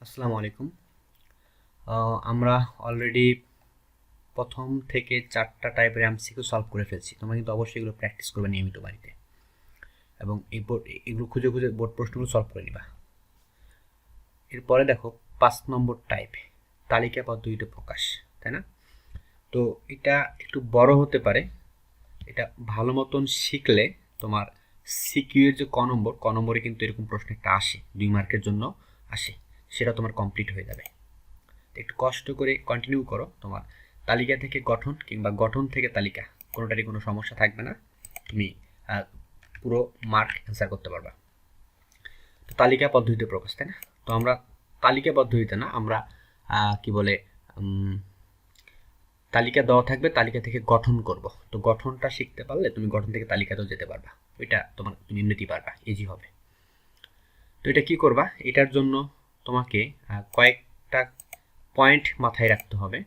আসসালামু আলাইকুম। আমরা অলরেডি প্রথম থেকে 4টা টাইপের এমসিকিউ সলভ করে ফেলছি। তোমরা কিন্তু অবশ্যই এগুলো প্র্যাকটিস করবে নিয়মিত বাড়িতে, এবং এগুলো খুঁজে খুঁজে বোর্ড প্রশ্নগুলো সলভ করে নিবা। এরপরে দেখো 5 নম্বর টাইপ, তালিকা পদ্ধতিতে প্রকাশ, তাই না? তো এটা একটু বড় হতে পারে। এটা ভালো মতন শিখলে তোমার সিকিউ এর যে ক নম্বরে কিন্তু এরকম প্রশ্ন একটা আসে, 2 মার্কের জন্য আসে, সেটা তোমার কমপ্লিট হয়ে যাবে। একটু কষ্ট করে কন্টিনিউ করো, তোমার তালিকা থেকে গঠন কিংবা গঠন থেকে তালিকা কোনোটারই কোনো সমস্যা থাকবে না, তুমি পুরো মার্ক অ্যান্সার করতে পারবা। তো তালিকা পদ্ধতিতে প্রকাশ, তাই না? তো আমরা তালিকা পদ্ধতিতে না, আমরা কি বলে তালিকা দেওয়া থাকবে, তালিকা থেকে গঠন করব। তো গঠনটা শিখতে পারলে তুমি গঠন থেকে তালিকাতেও যেতে পারবা, ওইটা তোমার তুমি এমনিতেই পারবা, ইজি হবে। তো এটা কি করবা, এটার জন্য তোমাকে কয়েকটা পয়েন্ট মাথায় রাখতে হবে।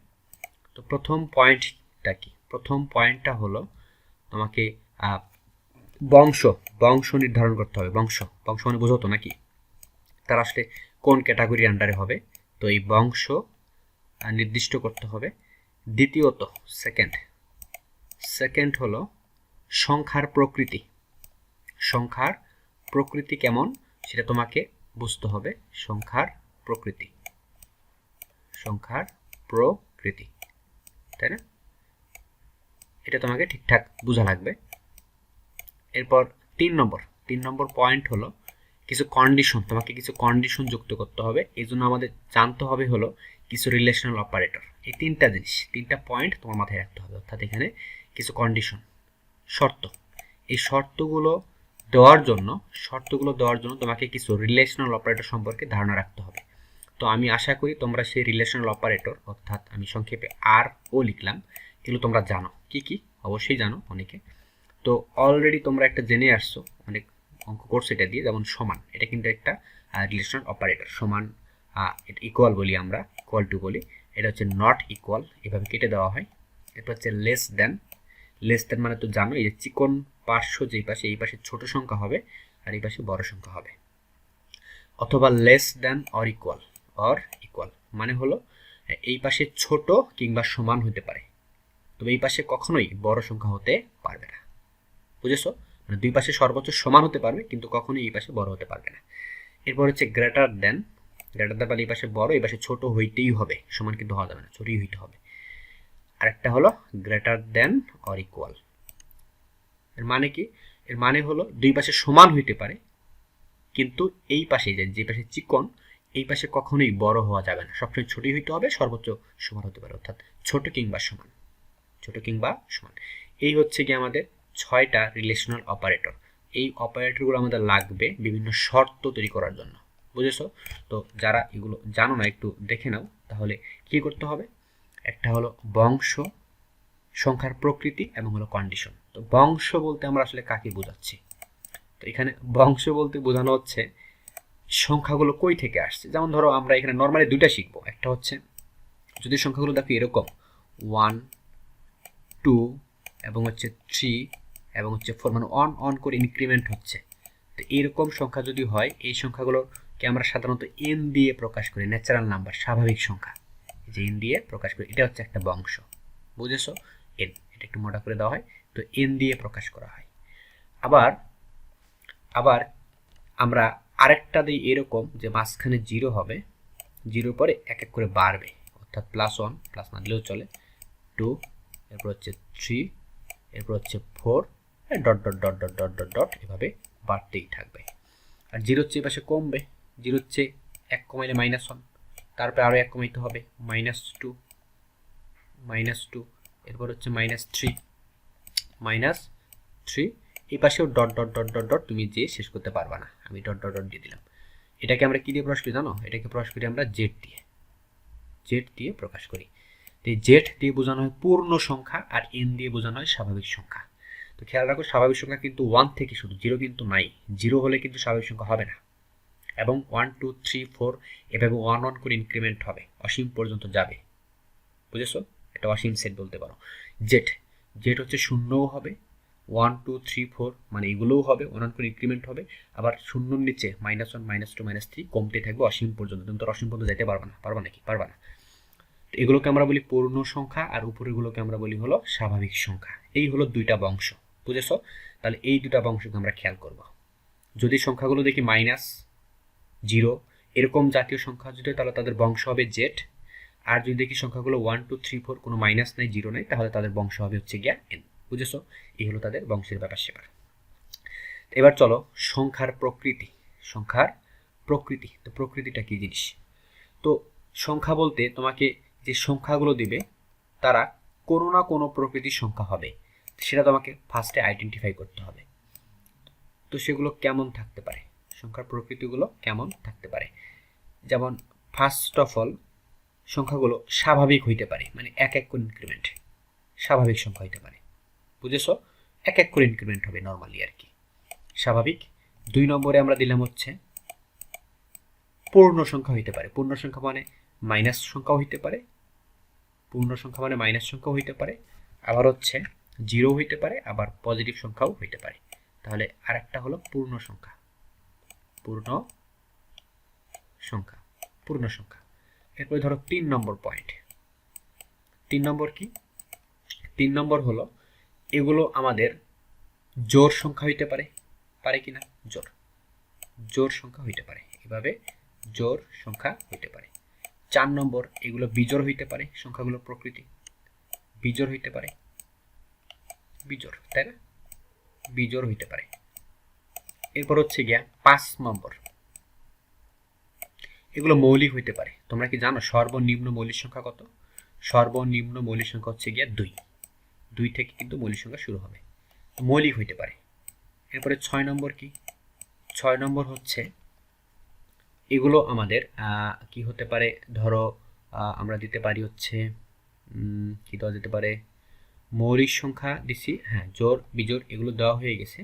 তো প্রথম পয়েন্টটা কি? প্রথম পয়েন্টটা হলো তোমাকে বংশ বংশ নির্ধারণ করতে হবে। বংশ বংশ মানে বোঝো তো নাকি, তার আসলে কোন ক্যাটাগরির আন্ডারে হবে, তো এই বংশ নির্দিষ্ট করতে হবে। দ্বিতীয়ত সেকেন্ড সেকেন্ড হলো সংখ্যার প্রকৃতি। সংখ্যার প্রকৃতি কেমন সেটা তোমাকে বুঝতে হবে। সংখ্যার প্রকৃতি, সংখ্যার প্রকৃতি, তাই না? এটা তোমাকে ঠিকঠাক বোঝা লাগবে। এরপর 3 নম্বর পয়েন্ট হলো কিছু কন্ডিশন, তোমাকে কিছু কন্ডিশন যুক্ত করতে হবে। এই জন্য আমাদের জানতে হবে হলো কিছু রিলেশনাল অপারেটর। এই 3টা জিনিস, 3টা পয়েন্ট তোমার মাথায় রাখতে হবে। অর্থাৎ এখানে কিছু কন্ডিশন, শর্ত। এই শর্তগুলো দেওয়ার জন্য তোমাকে কিছু রিলেশনাল অপারেটর সম্পর্কে ধারণা রাখতে হবে। তো আমি আশা করি তোমরা সেই রিলেশনাল অপারেটর, অর্থাৎ আমি সংক্ষেপে আর ও লিখলাম, এগুলো তোমরা জানো। কি কি? অবশ্যই জানো অনেকে। তো অলরেডি তোমরা একটা জেনে আসছো, অনেক অঙ্ক করছো এটা দিয়ে। যেমন সমান, এটা কিন্তু একটা রিলেশনাল অপারেটর। সমান, এটা ইকুয়াল বলি আমরা, ইকুয়াল টু বলি। এটা হচ্ছে নট ইকুয়াল, এভাবে কেটে দেওয়া হয়। এরপর হচ্ছে লেস দেন। লেস দেন মানে তো জানো, এই যে চিকন পার্শ্ব যেই পাশে, এই পাশে ছোট সংখ্যা হবে আর এই পাশে বড় সংখ্যা হবে। অথবা লেস দেন অর ইকুয়াল মানে হলো এই পাশে ছোট কিংবা সমান হতে পারে, তবে এই পাশে কখনোই বড় সংখ্যা হতে পারবে না। বুঝেছো? মানে দুই পাশে সর্বোচ্চ সমান হতে পারবে, কিন্তু কখনোই এই পাশে বড় হতে পারবে না। এরপর হচ্ছে গ্রেটার দেন। গ্রেটার দেন মানে এই পাশে বড়, এই পাশে ছোট হইতেই হবে, সমান কিন্তু হওয়া যাবে না, ছোটই হইতে হবে। আরেকটা হলো গ্রেটার দেন অর ইকুয়াল। এর মানে কি? এর মানে হলো দুই পাশে সমান হইতে পারে, কিন্তু এই পাশে যে পাশে চিকন, এই পাশে কখনোই বড় হওয়া যাবে না, সবসময় ছোটই হইতে হবে, সর্বোচ্চ সমান হতে পারে, অর্থাৎ ছোট কিংবা সমান। ছোট কিংবা সমান, এই হচ্ছে কি আমাদের 6টা রিলেশনাল অপারেটর। এই অপারেটরগুলো আমাদের লাগবে বিভিন্ন শর্ত তৈরি করার জন্য। বুঝেছো? তো যারা এগুলো জানো না, একটু দেখে নাও তাহলে কি করতে হবে। একটা হলো বংশ, সংখ্যার প্রকৃতি এবং হলো কন্ডিশন। তো বংশ বলতে আমরা আসলে কাকে বোঝাচ্ছি? তো এখানে বংশ বলতে বোঝানো হচ্ছে সংখ্যাগুলো কই থেকে আসছে। যেমন ধরো আমরা এখানে নর্মালি 2টা শিখবো। একটা হচ্ছে যদি সংখ্যাগুলো দেখো এরকম 1, 2 এবং হচ্ছে 3 এবং হচ্ছে 4, মানে অন অন করে ইনক্রিমেন্ট হচ্ছে। তো এরকম সংখ্যা যদি হয়, এই সংখ্যাগুলোকে আমরা সাধারণত এন দিয়ে প্রকাশ করি, ন্যাচারাল নাম্বার, স্বাভাবিক সংখ্যা, যে এন দিয়ে প্রকাশ করি। এটা হচ্ছে একটা বংশ। বুঝেছো? এন, এটা একটু মোটা করে দেওয়া হয়, তো এন দিয়ে প্রকাশ করা হয়। আবার আবার আমরা আরেকটা দিই এরকম, যে মাঝখানে 0 হবে, 0 পরে এক এক করে বাড়বে, অর্থাৎ +1, প্লাস না দিলেও চলে, 2, এরপর হচ্ছে 3, এরপর হচ্ছে 4, dot dot dot dot dot dot dot এভাবে বাড়তেই থাকবে। আর 0 হচ্ছে এই পাশে কমবে, 0 হচ্ছে 1 কমাইলে -1, তারপরে আরও 1 কমাইতে হবে, -2, -2, এরপর হচ্ছে -3, -3, এই পাশেও dot dot dot dot dot তুমি যে শেষ করতে পারবা না, আমি ডট ডট ডট দিয়ে দিলাম। এটাকে আমরা কি দিয়ে প্রকাশ করি জানো? এটাকে প্রকাশ করি আমরা জেড দিয়ে প্রকাশ করি। তো এই জেড দিয়ে বোঝানো হয় পূর্ণ সংখ্যা, আর এন দিয়ে বোঝানো হয় স্বাভাবিক সংখ্যা। তো খেয়াল রাখো, স্বাভাবিক সংখ্যা কিন্তু 1 থেকে শুরু, 0 কিন্তু নাই। 0 হলে কিন্তু স্বাভাবিক সংখ্যা হবে না, এবং 1, 2, 3, 4 এভাবে 1 1 করে ইনক্রিমেন্ট হবে, অসীম পর্যন্ত যাবে। বুঝেছো? এটা অসীম সেট বলতে পারো। জেড হচ্ছে শূন্যও হবে, 1 2 3 4 মানে এগুলোও হবে 1 করে ইনক্রিমেন্ট হবে, আবার শূন্যর নিচে -1 -2 -3 কমতে থাকবে অসীম পর্যন্ত। তুমি তো অসীম পর্যন্ত যেতে পারবে না, পারবা নাকি? পারবা না। তো এগুলোকে আমরা বলি পূর্ণ সংখ্যা, আর উপরেরগুলোকে আমরা বলি হলো স্বাভাবিক সংখ্যা। এই হলো দুইটা বংশ, বুঝেছো? তাহলে এই দুটা বংশকে আমরা খেয়াল করব। যদি সংখ্যাগুলো দেখি -0 এরকম জাতীয় সংখ্যা যদি হয় তাহলে তাদের বংশ হবে জেড। আর যদি দেখি সংখ্যাগুলো 1 2 3 4 কোনো মাইনাস নাই, 0 নাই, তাহলে তাদের বংশ হবে হচ্ছে গিয়া এন। বুঝেছো? এই হলো তাদের বংশের ব্যাপার সেবার। এবার চলো সংখ্যার প্রকৃতি। সংখ্যার প্রকৃতি, তো প্রকৃতিটা কি জিনিস? তো সংখ্যা বলতে তোমাকে যে সংখ্যাগুলো দিবে তারা কোনো না কোনো প্রকৃতির সংখ্যা হবে, সেটা তোমাকে ফার্স্টে আইডেন্টিফাই করতে হবে। তো সেগুলো কেমন থাকতে পারে, সংখ্যার প্রকৃতিগুলো কেমন থাকতে পারে? যেমন ফার্স্ট অফ অল সংখ্যাগুলো স্বাভাবিক হইতে পারে, মানে এক এক করে ইনক্রিমেন্ট, স্বাভাবিক সংখ্যা হইতে পারে। বুঝেছো? এক এক করে ইনক্রিমেন্ট হবে নর্মালি আর কি, স্বাভাবিক। 2 নম্বরে আমরা দিলাম হচ্ছে পূর্ণ সংখ্যা হইতে পারে। পূর্ণ সংখ্যা মানে মাইনাস সংখ্যাও হইতে পারে, পূর্ণ সংখ্যা মানে মাইনাস সংখ্যাও হইতে পারে, আবার হচ্ছে 0 হইতে পারে, আবার পজিটিভ সংখ্যাও হইতে পারে। তাহলে আরেকটা হলো পূর্ণ সংখ্যা। পূর্ণ সংখ্যা, পূর্ণ সংখ্যা। এরপরে ধরো 3 নম্বর পয়েন্ট। 3 নম্বর কি? 3 নম্বর হলো এগুলো আমাদের জোড় সংখ্যা হইতে পারে, পারে কিনা? জোড় সংখ্যা হইতে পারে, এভাবে জোড় সংখ্যা হইতে পারে। 4 নম্বর এগুলো বিজোড় হইতে পারে, সংখ্যাগুলোর প্রকৃতি বিজোড় হইতে পারে, বিজোড়, তাই না? বিজোড় হইতে পারে। এরপর হচ্ছে গিয়া 5 নম্বর, এগুলো মৌলিক হইতে পারে। তোমরা কি জানো সর্বনিম্ন মৌলিক সংখ্যা কত? সর্বনিম্ন মৌলিক সংখ্যা হচ্ছে গিয়া 2 থেকে কিন্তু মৌলিক সংখ্যা শুরু হবে, মৌলিক হইতে পারে। এরপরে 6 নম্বর কি? 6 নম্বর হচ্ছে এগুলো আমাদের কি হতে পারে, ধরো আমরা দিতে পারি হচ্ছে কি দেওয়া যেতে পারে, মৌলিক সংখ্যা দিছি, হ্যাঁ, জোড় বিজোড় এগুলো দেওয়া হয়ে গেছে।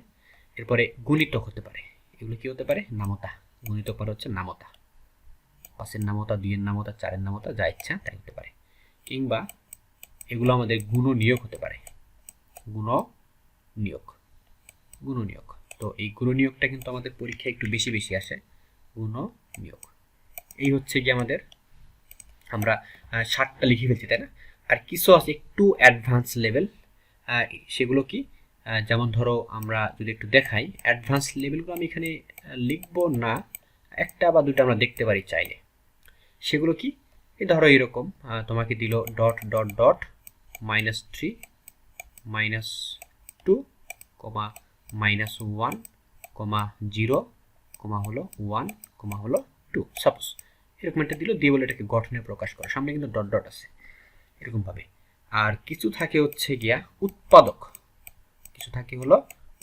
এরপরে গুণিতক হতে পারে, এগুলো কি হতে পারে? নামতা। গুণিতক পারে হচ্ছে নামতা, 5-এর নামতা, 2-এর নামতা, 4-এর নামতা, যা ইচ্ছা তাই হতে পারে। কিংবা এগুলো আমাদের গুণনীয়ক হতে পারে, গুণনীয়ক। তো এই গুণনীয়কটা কিন্তু আমাদের পরীক্ষায় একটু বেশি বেশি আসে, গুণনীয়ক। এই হচ্ছে কি আমাদের, আমরা 7টা লিখে ফেলছি, তাই না? আর কিছু আছে একটু অ্যাডভান্স লেভেল, সেগুলো কি? যেমন ধরো আমরা যদি একটু দেখাই, অ্যাডভান্স লেভেলগুলো আমি এখানে লিখবো না, একটা বা দুটো আমরা দেখতে পারি চাইলে। সেগুলো কি? এই ধরো এরকম তোমাকে দিল ডট ডট ডট -3 -2 -1 0 হলো 1 হলো 2, সাপোজ এরকম একটা দিল, দিয়ে বলে এটাকে গঠনে প্রকাশ করো, সামনে কিন্তু ডট ডট আছে এরকম ভাবে। আর কিছু থাকে হচ্ছে গিয়া উৎপাদক, কিছু থাকে হলো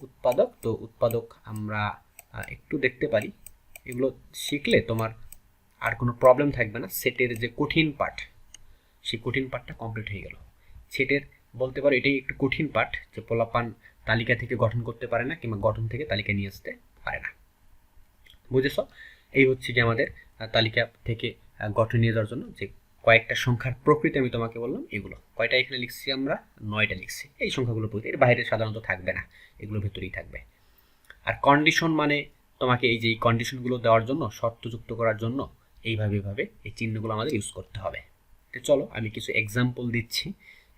উৎপাদক। তো উৎপাদক আমরা একটু দেখতে পারি, এগুলো শিখলে তোমার আর কোনো প্রবলেম থাকবে না। সেটের যে কঠিন পার্ট, সেই কঠিন পার্টটা কমপ্লিট হয়ে গেল। সেটের বলতে পারো এটাই একটু কঠিন পার্ট, যে পোলাপান তালিকা থেকে গঠন করতে পারে না, কিংবা গঠন থেকে তালিকা নিয়ে আসতে পারে না। বুঝেছ? এই হচ্ছে কি আমাদের তালিকা থেকে গঠন নিয়ে যাওয়ার জন্য যে কয়েকটা সংখ্যার প্রকৃতি আমি তোমাকে বললাম। এগুলো কয়টা এখানে লিখছি আমরা? 9টা লিখছি। এই সংখ্যাগুলো প্রকৃতি, এর বাইরে সাধারণত থাকবে না, এগুলোর ভেতরেই থাকবে। আর কন্ডিশন মানে তোমাকে এই যে এই কন্ডিশনগুলো দেওয়ার জন্য, শর্তযুক্ত করার জন্য এইভাবে এই চিহ্নগুলো আমাদের ইউজ করতে হবে। তো চলো আমি কিছু এক্সাম্পল দিচ্ছি,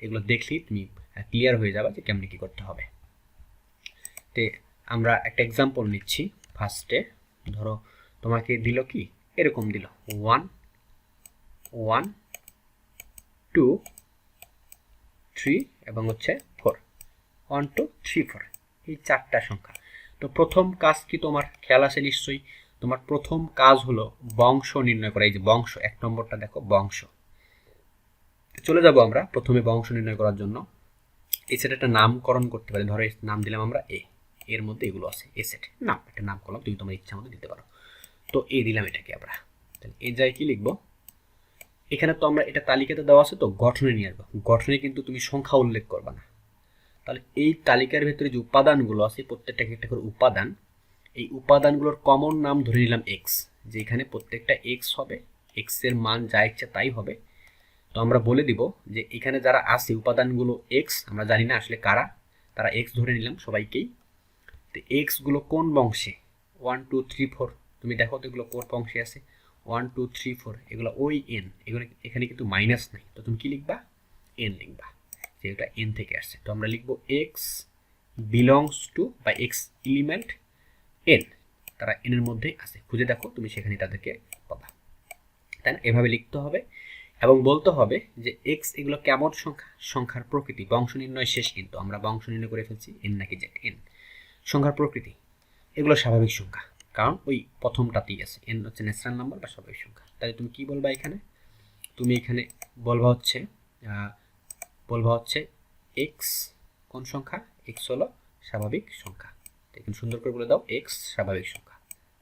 এগুলো দেখলেই তুমি ক্লিয়ার হয়ে যাবে যে কেমনি কি করতে হবে। তো আমরা একটা এক্সাম্পল নিচ্ছি। ফার্স্টে ধরো তোমাকে দিল কি, এরকম দিল 1 1 2 3 এবং হচ্ছে 4, 1 2 3 4, এই 4টা সংখ্যা। তো প্রথম কাজ কি তোমার খেয়াল আছে নিশ্চয়ই? তোমার প্রথম কাজ হলো বংশ নির্ণয় করা। এই যে বংশ, 1 নম্বরটা দেখো, বংশ। চলে যাব আমরা প্রথমে বংশ নির্ণয় করার জন্য। এই সেট একটা নামকরণ করতে পারি, ধরো নাম দিলাম আমরা এ, এর মধ্যে এগুলো আছে, এ সেট নাম, একটা নাম করলাম, তুমি তোমার ইচ্ছা মতো দিতে পারো। তো এ দিলাম এটাকে আমরা, তাহলে এ যাই কি লিখবো, এখানে তো আমরা এটা তালিকাতে দেওয়া আছে, তো গঠনে নিয়ে আসবো। গঠনে কিন্তু তুমি সংখ্যা উল্লেখ করবা না। তাহলে এই তালিকার ভেতরে যে উপাদানগুলো আছে, প্রত্যেকটাকে একটা করে উপাদান, এই উপাদানগুলোর কমন নাম ধরে নিলাম এক্স, যে এখানে প্রত্যেকটা এক্স হবে, এক্স এর মান যা ইচ্ছা তাই হবে। তো আমরা বলে দিব যে এখানে যারা আছে উপাদানগুলো এক্স, আমরা জানি না আসলে কারা, তারা এক্স ধরে নিলাম সবাইকেই। তো এক্সগুলো কোন বংশে? 1 2 3 4, তুমি দেখো তো এগুলো কোন বংশে আছে? 1 2 3 4 এগুলো ওই এন, এগুলো এখানে কিন্তু মাইনাস নাই, তো তুমি কি লিখবা? এন লিখবা, যে এটা এন থেকে আসছে। তো আমরা লিখবো এক্স বিলংস টু বা এক্স এলিমেন্ট এন, তারা এনের মধ্যে আছে, খুঁজে দেখো তুমি সেখানে তাদেরকে পাবা। তাই না? এভাবে লিখতে হবে এবং বলতে হবে যে এক্স এগুলো কেমন সংখ্যা? সংখ্যার প্রকৃতি। বংশ নির্ণয় শেষ, কিন্তু আমরা বংশ নির্ণয় করে ফেলছি এন নাকি জেড। এন সংখ্যার প্রকৃতি, এগুলো স্বাভাবিক সংখ্যা, কারণ ওই প্রথমটাতেই আছে, এন হচ্ছে ন্যাচারাল নাম্বার বা স্বাভাবিক সংখ্যা। তাহলে তুমি কি বলবা এখানে? তুমি এখানে বলবা হচ্ছে এক্স কোন সংখ্যা? এক্স হলো স্বাভাবিক সংখ্যা। এখানে সুন্দর করে বলে দাও এক্স স্বাভাবিক সংখ্যা।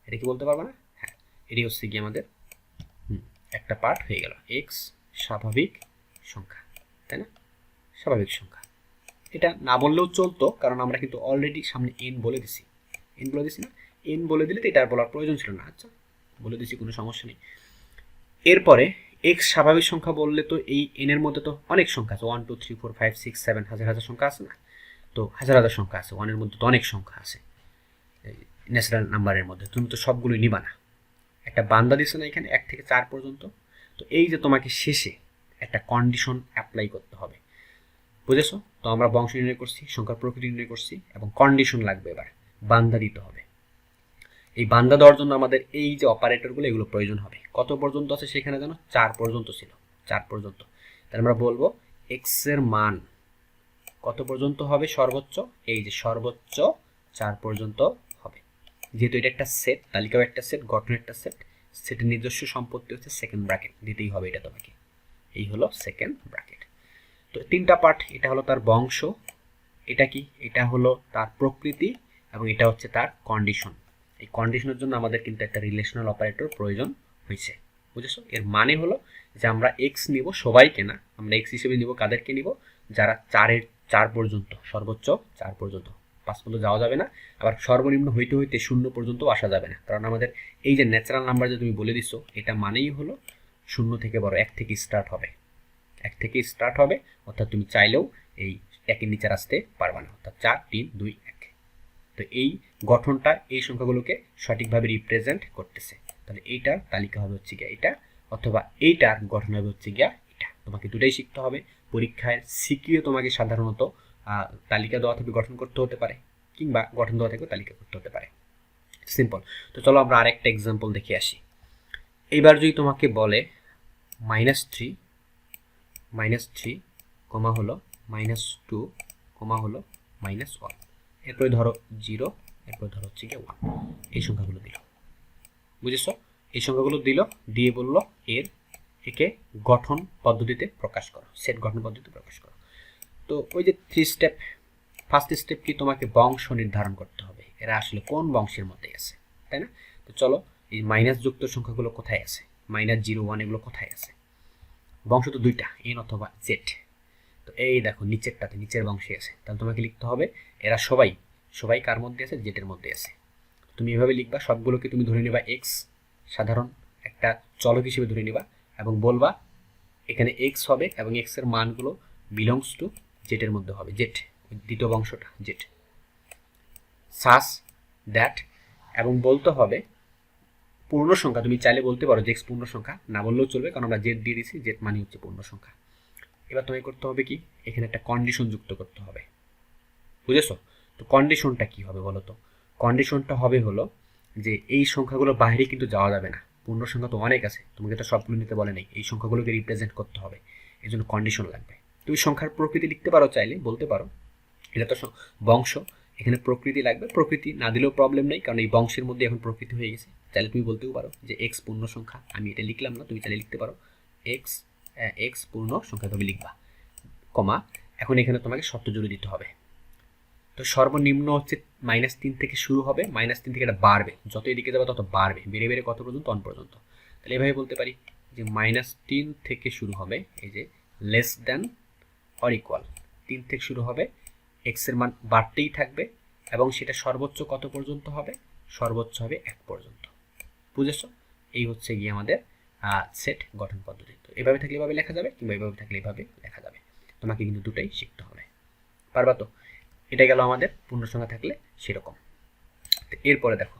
এটা কি বলতে পারবা না? হ্যাঁ, এটি হচ্ছে কি আমাদের একটা পার্ট হয়ে গেল, এক্স স্বাভাবিক সংখ্যা, তাই না? স্বাভাবিক সংখ্যা। এটা না বললেও চলতো, কারণ আমরা কিন্তু অলরেডি সামনে এন বলে দিছি। এন বলে দিছি না? এন বলে দিলে তো এটা আর বলার প্রয়োজন ছিল না। আচ্ছা, বলে দিছি, কোনো সমস্যা নেই। এরপরে এক্স স্বাভাবিক সংখ্যা বললে তো এই এন এর মধ্যে তো অনেক সংখ্যা আছে, 1 2 3 4 5 6 7, হাজার হাজার সংখ্যা আছে না? তো হাজার হাজার সংখ্যা আছে, ওয়ানের মধ্যে তো অনেক সংখ্যা আছে ন্যাচারাল নাম্বারের মধ্যে, তুমি তো সবগুলোই নিবা না। একটা বান্দা দিছে না এখানে 1 থেকে 4 পর্যন্ত। তো এই যে তোমাকে শেষে একটা কন্ডিশন অ্যাপ্লাই করতে হবে, বুঝেছো? তো আমরা বংশ নির্ণয় করছি, সংখ্যার প্রকৃতি নির্ণয় করছি, এবং কন্ডিশন লাগবে, এবার বান্দা দিতে হবে। এই বান্দা দেওয়ার জন্য আমাদের এই যে অপারেটরগুলো এগুলো প্রয়োজন হবে। কত পর্যন্ত আছে সেখানে জানো? 4 পর্যন্ত ছিল, 4 পর্যন্ত। তাহলে আমরা বলবো এক্স এর মান কত পর্যন্ত হবে? সর্বোচ্চ, এই যে সর্বোচ্চ 4 পর্যন্ত হবে। যেহেতু এটা একটা সেট, তালিকাও একটা সেট, গঠন একটা সেট, সেটের নিজস্ব সম্পত্তি হচ্ছে সেকেন্ড ব্র্যাকেট, দিতেই হবে এটা তোমাকে। এই হলো সেকেন্ড ব্র্যাকেট। তো তিনটা পার্ট, এটা হলো তার বংশ, এটা কি? এটা হলো তার প্রকৃতি, এবং এটা হচ্ছে তার কন্ডিশন। এই কন্ডিশনের জন্য আমাদের কিন্তু একটা রিলেশনাল অপারেটর প্রয়োজন হয়েছে, বুঝেছো? এর মানে হলো যে আমরা এক্স নিব সবাইকে না, আমরা এক্স হিসেবে নিব কাদেরকে নিব? যারা 4 পর্যন্ত, সর্বোচ্চ 4 পর্যন্ত, 5 পর্যন্ত যাওয়া যাবে না, আবার সর্বনিম্ন হইতে হইতে 0 পর্যন্ত আসা যাবে না, কারণ আমাদের এই যে ন্যাচারাল নাম্বার যে তুমি বলে দিছো, এটা মানেই হলো 0 থেকে বড়, 1 থেকে স্টার্ট হবে, 1 থেকে স্টার্ট হবে, অর্থাৎ তুমি চাইলেও এই 1-এর নিচে আসতে পারবে না, অর্থাৎ 4 3 2 1। তো এই গঠনটা এই সংখ্যাগুলোকে সঠিকভাবে রিপ্রেজেন্ট করতেছে। তাহলে এইটার তালিকা হবে হচ্ছে গিয়া এটা, অথবা এইটার গঠন হবে হচ্ছে গিয়া এটা। তোমাকে দুটাই শিখতে হবে। পরীক্ষায় সিকিউ তোমাকে সাধারণত তালিকা দেওয়া থেকে গঠন করতে হতে পারে, কিংবা গঠন দেওয়া থেকে তালিকা করতে হতে পারে, সিম্পল। তো চলো আমরা আরেকটা এক্সাম্পল দেখে আসি। এইবার যদি তোমাকে বলে -3 কমা হলো -2 কমা হলো -1, এরপরে ধরো 0, এরপরে ধরো হচ্ছে গিয়ে 1, এই সংখ্যাগুলো দিল, বুঝেছো? এই সংখ্যাগুলো দিল, দিয়ে বললো একে গঠন পদ্ধতিতে প্রকাশ করো, সেট গঠন পদ্ধতিতে প্রকাশ করো। তো ওই যে 3 স্টেপ, ফার্স্ট স্টেপ কি? তোমাকে বংশ নির্ধারণ করতে হবে, এরা আসলে কোন বংশের মধ্যে আছে, তাই না? তো চলো, এই মাইনাস যুক্ত সংখ্যাগুলো কোথায় আছে? -0 1 এগুলো কোথায় আছে? বংশ তো দুইটা, এন অথবা জেড। তো এই দেখো নিচেরটাতে, নিচের বংশে আছে, তাহলে তোমাকে লিখতে হবে এরা সবাই কার মধ্যে আছে? জেটের মধ্যে আছে। তুমি এভাবে লিখবা, সবগুলোকে তুমি ধরে নিবা এক্স, সাধারণ একটা চলক হিসেবে ধরে নিবা, এবং বলবা এখানে এক্স হবে, এবং এক্স এর মানগুলো বিলংস টু জেটের মধ্যে হবে, জেট, দ্বিতীয় বংশটা জেট, সাস দ্যাট। এবং বলতে হবে পূর্ণ সংখ্যা, তুমি চাইলে বলতে পারো যে এক্স পূর্ণ সংখ্যা, না বললেও চলবে, কারণ আমরা জেড দিয়ে দিছি, জেড মানে হচ্ছে পূর্ণ সংখ্যা। এবার তোমাকে করতে হবে কি? এখানে একটা কন্ডিশন যুক্ত করতে হবে, বুঝেছো? তো কন্ডিশনটা কি হবে বলো তো? কন্ডিশনটা হবে হলো যে এই সংখ্যাগুলোর বাইরে কিন্তু যাওয়া যাবে না, পূর্ণ সংখ্যা তো অনেক আছে, তোমাকে তো সবগুলো নিতে বলে নেই, এই সংখ্যাগুলোকে রিপ্রেজেন্ট করতে হবে, এই জন্য কন্ডিশন লাগবে। তুমি সংখ্যার প্রকৃতি লিখতে পারো, চাইলে বলতে পারো এটা তো বংশ, এখানে প্রকৃতি লাগবে, প্রকৃতি না দিলেও প্রবলেম নেই, কারণ এই বংশের মধ্যে এখন প্রকৃতি হয়ে গেছে। চাইলে তুমি বলতেও পারো যে এক্স পূর্ণ সংখ্যা, আমি এটা লিখলাম না, তুমি চাইলে লিখতে পারো এক্স পূর্ণ সংখ্যা, তুমি লিখবা, কমা, এখন এখানে তোমাকে শর্ত জুড়ে দিতে হবে। তো সর্বনিম্ন হচ্ছে -3 থেকে শুরু হবে, -3 থেকে এটা বাড়বে, যত এদিকে যাবে তত বাড়বে, বেড়ে বেড়ে কত পর্যন্ত? 1 পর্যন্ত। তাহলে এভাবে বলতে পারি যে -3 থেকে শুরু হবে, এই যে লেস দ্যান অর ইকুয়াল, 3 থেকে শুরু হবে, এক্স এর মান বাড়তেই থাকবে, এবং সেটা সর্বোচ্চ কত পর্যন্ত হবে? সর্বোচ্চ হবে 1 পর্যন্ত, বুঝেছো? এই হচ্ছে গিয়ে আমাদের সেট গঠন পদ্ধতি। তো এভাবে থাকলে এভাবে লেখা যাবে, কিংবা এভাবে থাকলে এভাবে লেখা যাবে, তোমাকে কিন্তু দুটাই শিখতে হবে, পারবা তো? এটা গেল আমাদের পূর্ণ সংখ্যা থাকলে সেরকম। তো এরপরে দেখো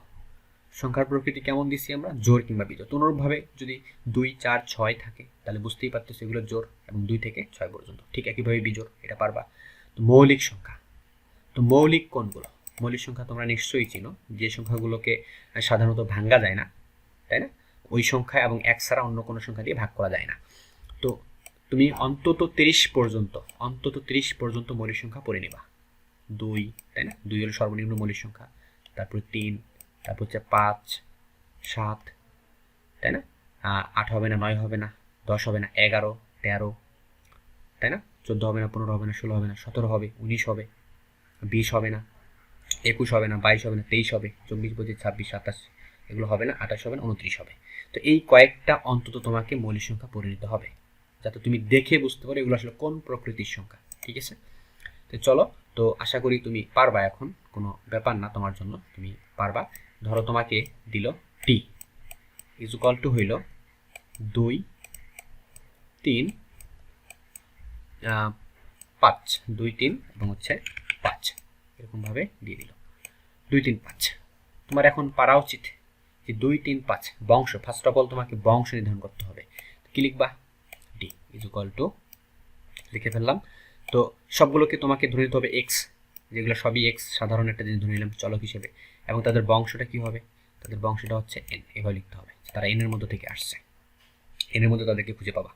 সংখ্যার প্রকৃতি কেমন দিচ্ছি আমরা, জোড় কিংবা বিজোড়। তো অনুরূপভাবে যদি 2, 4, 6 থাকে তাহলে বুঝতেই পারতো সেগুলো জোড়, এবং 2 থেকে 6 পর্যন্ত। ঠিক একইভাবে বিজোড়, এটা পারবা। তো মৌলিক সংখ্যা, তো মৌলিক কোনগুলো? মৌলিক সংখ্যা তোমরা নিশ্চয়ই চিনো, যে সংখ্যাগুলোকে সাধারণত ভাঙ্গা যায় না, তাই না? ওই সংখ্যা এবং এক ছাড়া অন্য কোনো সংখ্যা দিয়ে ভাগ করা যায় না। তো তুমি অন্তত 30 পর্যন্ত মৌলিক সংখ্যা পড়ে নিবা। 2, তাই না? 2 হলো সর্বনিম্ন মৌলিক সংখ্যা, তারপর 3, তারপর হচ্ছে 5, 7, তাই না? 8 হবে না, 9 হবে না, 10 হবে না, 11, 13, তাই না? 14 হবে না, 15 হবে না, 16 হবে না, 17 হবে, 19 হবে, 20 হবে না, 21 হবে না, 22 হবে না, 23 হবে, 24, 25, 26, 27 এগুলো হবে না, 28 হবে না, 29 হবে। তো এই কয়েকটা অন্তত তোমাকে মৌলিক সংখ্যা পড়ে নিতে হবে, যাতে তুমি দেখে বুঝতে পারো এগুলো আসলে কোন প্রকৃতির সংখ্যা। ঠিক আছে, তো চলো, তো আশা করি তুমি পারবা, এখন কোনো ব্যাপার না তোমার জন্য, তুমি পারবা। ধরো তোমাকে দিল টি ইজ ইকুয়াল টু হইল 2, 3, 5, 2, 3 এবং হচ্ছে 5, এরকমভাবে দিয়ে দিল 2, 3, 5। তোমার এখন পারা উচিত যে 2, 3, 5 বংশ, ফার্স্ট অফ অল তোমাকে বংশ নির্ধারণ করতে হবে। কি লিখবা? ডি ইজ ইকুয়াল টু, লিখে ফেললাম। তো সবগুলোকে তোমাকে ধরে নিতে হবে এক্স, যেগুলো সবই এক্স, সাধারণ একটা জিনিস ধরে নিলাম চলক হিসেবে, এবং তাদের বংশটা কি হবে? তাদের বংশটা হচ্ছে এন, এভাবে লিখতে হবে, তারা এনের মধ্যে থেকে আসছে, এনের মধ্যে তাদেরকে খুঁজে পাবা।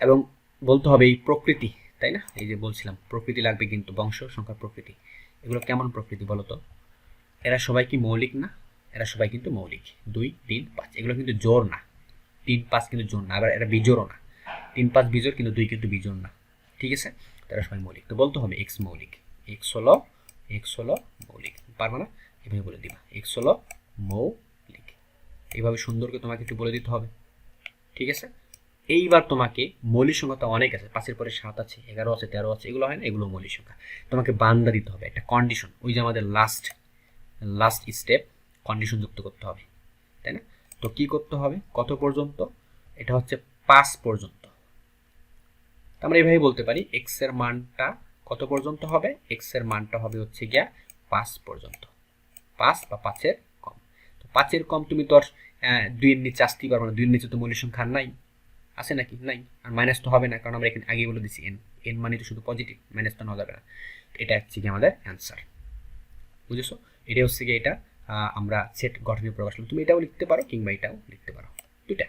এবং বলতে হবে এই প্রকৃতি, তাই না? এই যে বলছিলাম প্রকৃতি লাগবে, কিন্তু বংশ সংখ্যার প্রকৃতি, এগুলো কেমন প্রকৃতি বলো তো? এরা সবাই কি মৌলিক না? এরা সবাই কিন্তু মৌলিক। 2, 3, 5 এগুলো কিন্তু জোড় না, 3, 5 কিন্তু জোড় না, আবার এরা বিজোড়ও না। 3, 5 বিজোড়, কিন্তু 2 কিন্তু বিজোড় না। ঠিক আছে, তারা সবাই মৌলিক। তো বলতে হবে এক্স মৌলিক, এক্স হলো মৌলিক। পারবে না? এভাবে বলে দিবা এক্স হলো মৌলিক, এইভাবে সুন্দর করে তোমাকে একটু বলে দিতে হবে। ঠিক আছে, এইবার তোমাকে মৌলিক সংখ্যা তো অনেক আছে, 5-এর পরে 7 আছে, 11 আছে, 13 আছে, এগুলো হয় না, এগুলো মৌলিক সংখ্যা। তোমাকে বান্দা দিতে হবে, একটা কন্ডিশন, ওই যে আমাদের লাস্ট স্টেপ, কন্ডিশন যুক্ত করতে হবে, তাই না? তো কি করতে হবে? কত পর্যন্ত? এটা হচ্ছে 5 পর্যন্ত। আমরা এইভাবে বলতে পারি এক্স এর মানটা কত পর্যন্ত হবে? এক্স এর মানটা হবে হচ্ছে গিয়া 5 পর্যন্ত, 5 বা 5-এর কম। তো 5-এর কম তুমি তো আর 2 এর নিচে আসতেই পারবো না, 2 এর নিচে তো মৌলিক সংখ্যা নাই, আছে নাকি? নাই। আর মাইনাস তো হবে না, কারণ আমরা এখানে আগে বলে দিচ্ছি এন, এন মানে তো শুধু পজিটিভ, মাইনাস তো নেওয়া যাবে না। এটা হচ্ছে কি আমাদের অ্যান্সার, বুঝেছো? এটা হচ্ছে কি, এটা আমরা সেট গঠনে প্রকাশ করলাম। তুমি এটাও লিখতে পারো কিংবা এটাও লিখতে পারো, দুইটা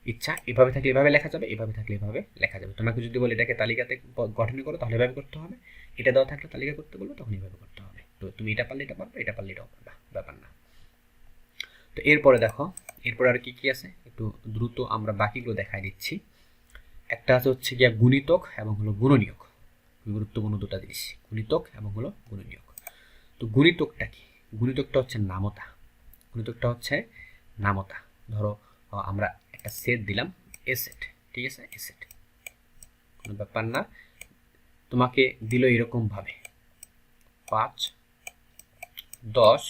ইচ্ছা। এভাবে থাকলে এভাবে লেখা যাবে, এভাবে থাকলে এভাবে লেখা যাবে। তোমাকে যদি বলে এটাকে তালিকাতে গঠন করো, তাহলে এভাবে করতে হবে। এটা দেওয়া থাকলে তালিকা করতে বলবো, তখন এভাবে করতে হবে। তো তুমি এটা পারলে এটা পারবে, এটা পারলে এটাও পারবা, ব্যাপার না। তো এরপরে দেখো, এরপরে আর কি কি আছে একটু দ্রুত আমরা বাকিগুলো দেখাই দিচ্ছি। একটা আছে হচ্ছে গিয়া গুণিতক এবং হলো গুণনীয়ক, গুরুত্বপূর্ণ দুটো জিনিস, গুণিতক এবং হলো গুণনীয়ক। তো গুণিতকটা কি? গুণিতকটা হচ্ছে নামতা, গুণিতকটা হচ্ছে নামতা। ধরো আমরা একটা সেট দিলাম, এ সেট, ঠিক আছে, এ সেট, কোনো ব্যাপার না। তোমাকে দিল এরকম ভাবে 5, 10,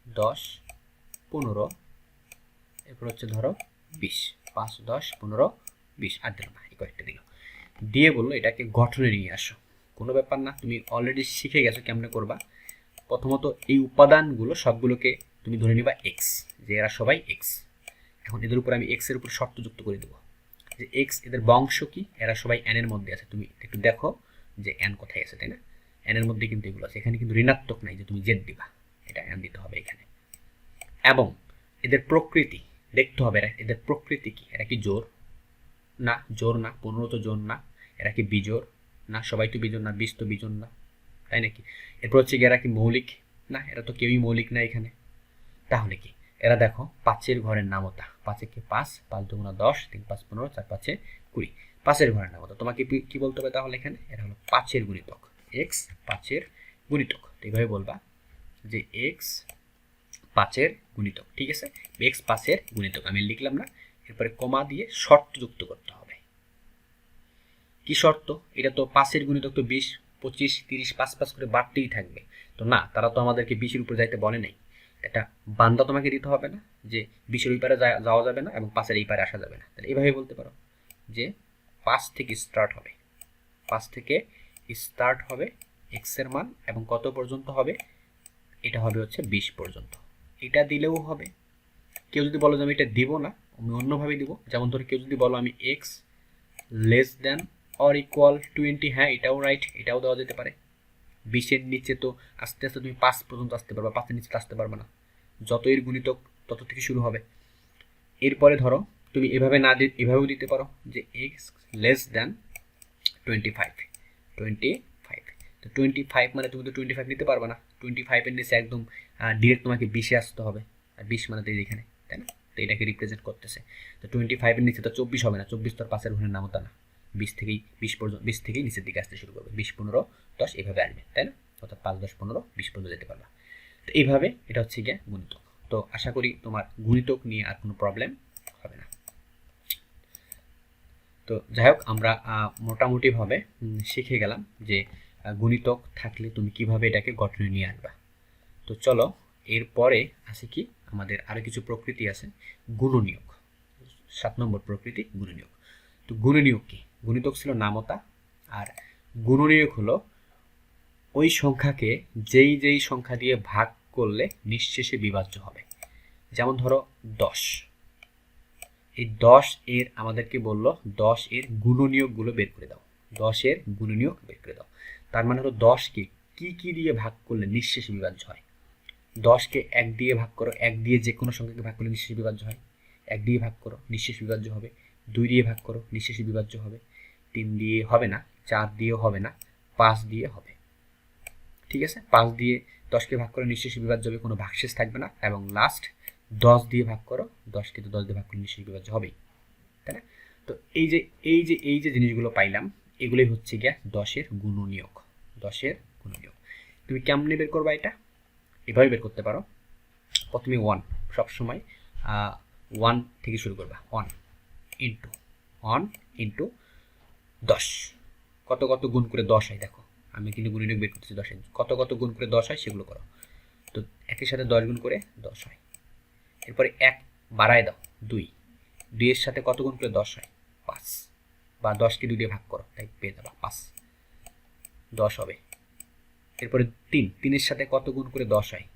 10, 15, এরপর হচ্ছে ধরো 20, 5, 10, 15, 20, আর দিল না, এই কয়েকটা দিল, দিয়ে বললো এটাকে গঠনে নিয়ে আসো। কোনো ব্যাপার না, তুমি অলরেডি শিখে গেছো কেমনে করবা। প্রথমত এই উপাদানগুলো সবগুলোকে তুমি ধরে নিবা এক্স, যে এরা সবাই এক্স। এখন এদের উপর আমি এক্স এর উপর শর্ত যুক্ত করে দেবো যে এক্স, এদের বংশ কি? এরা সবাই এন এর মধ্যে আছে। তুমি একটু দেখো যে এন কোথায় আছে, তাই না? এন এর মধ্যে কিন্তু এগুলো আছে, এখানে কিন্তু ঋণাত্মক নাই যে তুমি জেড দিবা, এটা এন দিতে হবে এখানে। এবং এদের প্রকৃতি দেখতে হবে, এদের প্রকৃতি কি? এরা কি জোর? না, জোর না। 15 তো জোর না। এরা কি বিজোর? না, সবাই তো বিজোর না। 20 তো বিজোর না, তাই নাকি? এরপর হচ্ছে কি, এরা কি মৌলিক? না, এরা তো কেউই মৌলিক না এখানে। তাহলে কি এরা দেখো 5-এর ঘরের নামতা, 5-এ কি 5, 5 দুগুণা 10, 3, 5, 15, 4, 5, 20, 5-এর ঘরের নামতা। তোমাকে কি বলতে হবে তাহলে? এখানে এরা হলো 5-এর গুণিতক, এক্স 5-এর গুণিতক। তো এইভাবে বলবা যে এক্স 5-এর গুণিতক, ঠিক আছে? এক্স 5-এর গুণিতক আমি লিখলাম না, এরপরে কমা দিয়ে শর্ত যুক্ত করতে হবে। কি শর্ত? এটা তো 5-এর গুণিতক তো 20, 25, 30, 5 5 করে বাড়তেই থাকবে। তো না, তারা তো আমাদেরকে 20-এর উপরে যাইতে বলে নাই। একটা বান্দা তোমাকে দিতে হবে না যে 20-এর ওই পারে যাওয়া যাবে না এবং 5-এর এই পারে আসা যাবে না। তাহলে এইভাবে বলতে পারো যে 5 থেকে স্টার্ট হবে, 5 থেকে স্টার্ট হবে এক্স এর মান এবং কত পর্যন্ত হবে, এটা হবে হচ্ছে 20 পর্যন্ত। এটা দিলেও হবে। কেউ যদি বলো যে আমি এটা দিব না, আমি অন্যভাবে দিব, যেমন ধরো কেউ যদি বলো আমি x less than or equal 20, হ্যাঁ এটাও রাইট, এটাও দেওয়া যেতে পারে। 20-এর নিচে তো আস্তে আস্তে তুমি 5 পর্যন্ত আসতে পারবা, 5-এর নিচে আসতে পারবে না, যত এর গুণিতক তত থেকে শুরু হবে। এরপরে ধরো তুমি এভাবে না দিয়ে এভাবেও দিতে পারো যে এক্স লেস দেন 25, তো 25 মানে তুমি তো 25 নিতে পারবে না, 25-এর নিচে একদম ডিরেক্ট তোমাকে 20-এ আসতে হবে, আর 20 মানে তো এখানে, তাই না? তো এটাকে রিপ্রেজেন্ট করতেছে। তো 25-এর নিচে তো 24 হবে না, 24 তো আর 5-এর ঘরের নামও তা না, 20 পর্যন্ত, 20 থেকেই নিচের দিকে আসতে শুরু করবে, 20, 15, 10 এভাবে আসবে, তাই না? অর্থাৎ 5, 10, 15, 20 পর্যন্ত যেতে পারবা। তো এইভাবে এটা হচ্ছে গিয়ে গুণিতক। তো আশা করি তোমার গুণিতক নিয়ে আর কোনো প্রবলেম হবে না। তো যাই হোক, আমরা মোটামুটিভাবে শিখে গেলাম যে গুণিতক থাকলে তুমি কিভাবে এটাকে গঠনে নিয়ে আসবা। তো চলো এরপরে আসে কি, আমাদের আরও কিছু প্রকৃতি আছে, গুণনীয়ক। 7 নম্বর প্রকৃতি গুণনীয়ক। তো গুণনীয়ক কি? গুণিতক ছিল নামতা, আর গুণনীয়ক হলো ওই সংখ্যাকে যেই যেই সংখ্যা দিয়ে ভাগ করলে নিঃশেষে বিভাজ্য হবে। যেমন ধরো 10, এই 10 এর আমাদেরকে বললো 10 এর গুণনীয়কগুলো বের করে দাও, 10 এর গুণনীয়ক বের করে দাও। তার মানে হলো 10কে কি কি দিয়ে ভাগ করলে নিঃশেষে বিভাজ্য হয়। 10কে 1 দিয়ে ভাগ করো, 1 দিয়ে যে কোনো সংখ্যাকে ভাগ করলে নিঃশেষে বিভাজ্য হয়, 1 দিয়ে ভাগ করো নিঃশেষ বিভাজ্য হবে, 2 দিয়ে ভাগ করো নিঃশেষে বিভাজ্য হবে, 3 দিয়ে হবে না, 4 দিয়েও হবে না, 5 দিয়ে হবে। ঠিক আছে, 5 দিয়ে 10কে ভাগ করে নিঃশেষে বিভাজ্য হবে, কোনো ভাগশেষ থাকবে না। এবং লাস্ট 10 দিয়ে ভাগ করো, 10কে তো 10 দিয়ে ভাগ করে নিঃশেষে বিভাজ্য হবেই, তাই না? তো এই যে জিনিসগুলো পাইলাম, এগুলোই হচ্ছে গিয়া 10-এর গুণনীয়ক। 10-এর গুণনীয়ক তুমি কেমনে বের করবা? এটা এভাবে বের করতে পারো। প্রথমে 1, সবসময় 1 থেকে শুরু করবা। 1 ইন্টু 10, কত কত গুণ করে 10 হয় দেখো, আমি কিন্তু গুণনীয়ক বের করতেছি 10-এর, কত কত গুণ করে 10 হয় সেগুলো করো। তো একের সাথে 10 গুণ করে 10 হয়। এরপরে 1 বাড়ায় দাও, 2, 2-এর সাথে কত গুণ করে 10 হয়? 5, বা 10কে 2 দিয়ে ভাগ করো, তাই পেয়ে যাবা 5, 10 হবে। এরপরে 3, 3-এর সাথে কত গুণ করে 10 হয়?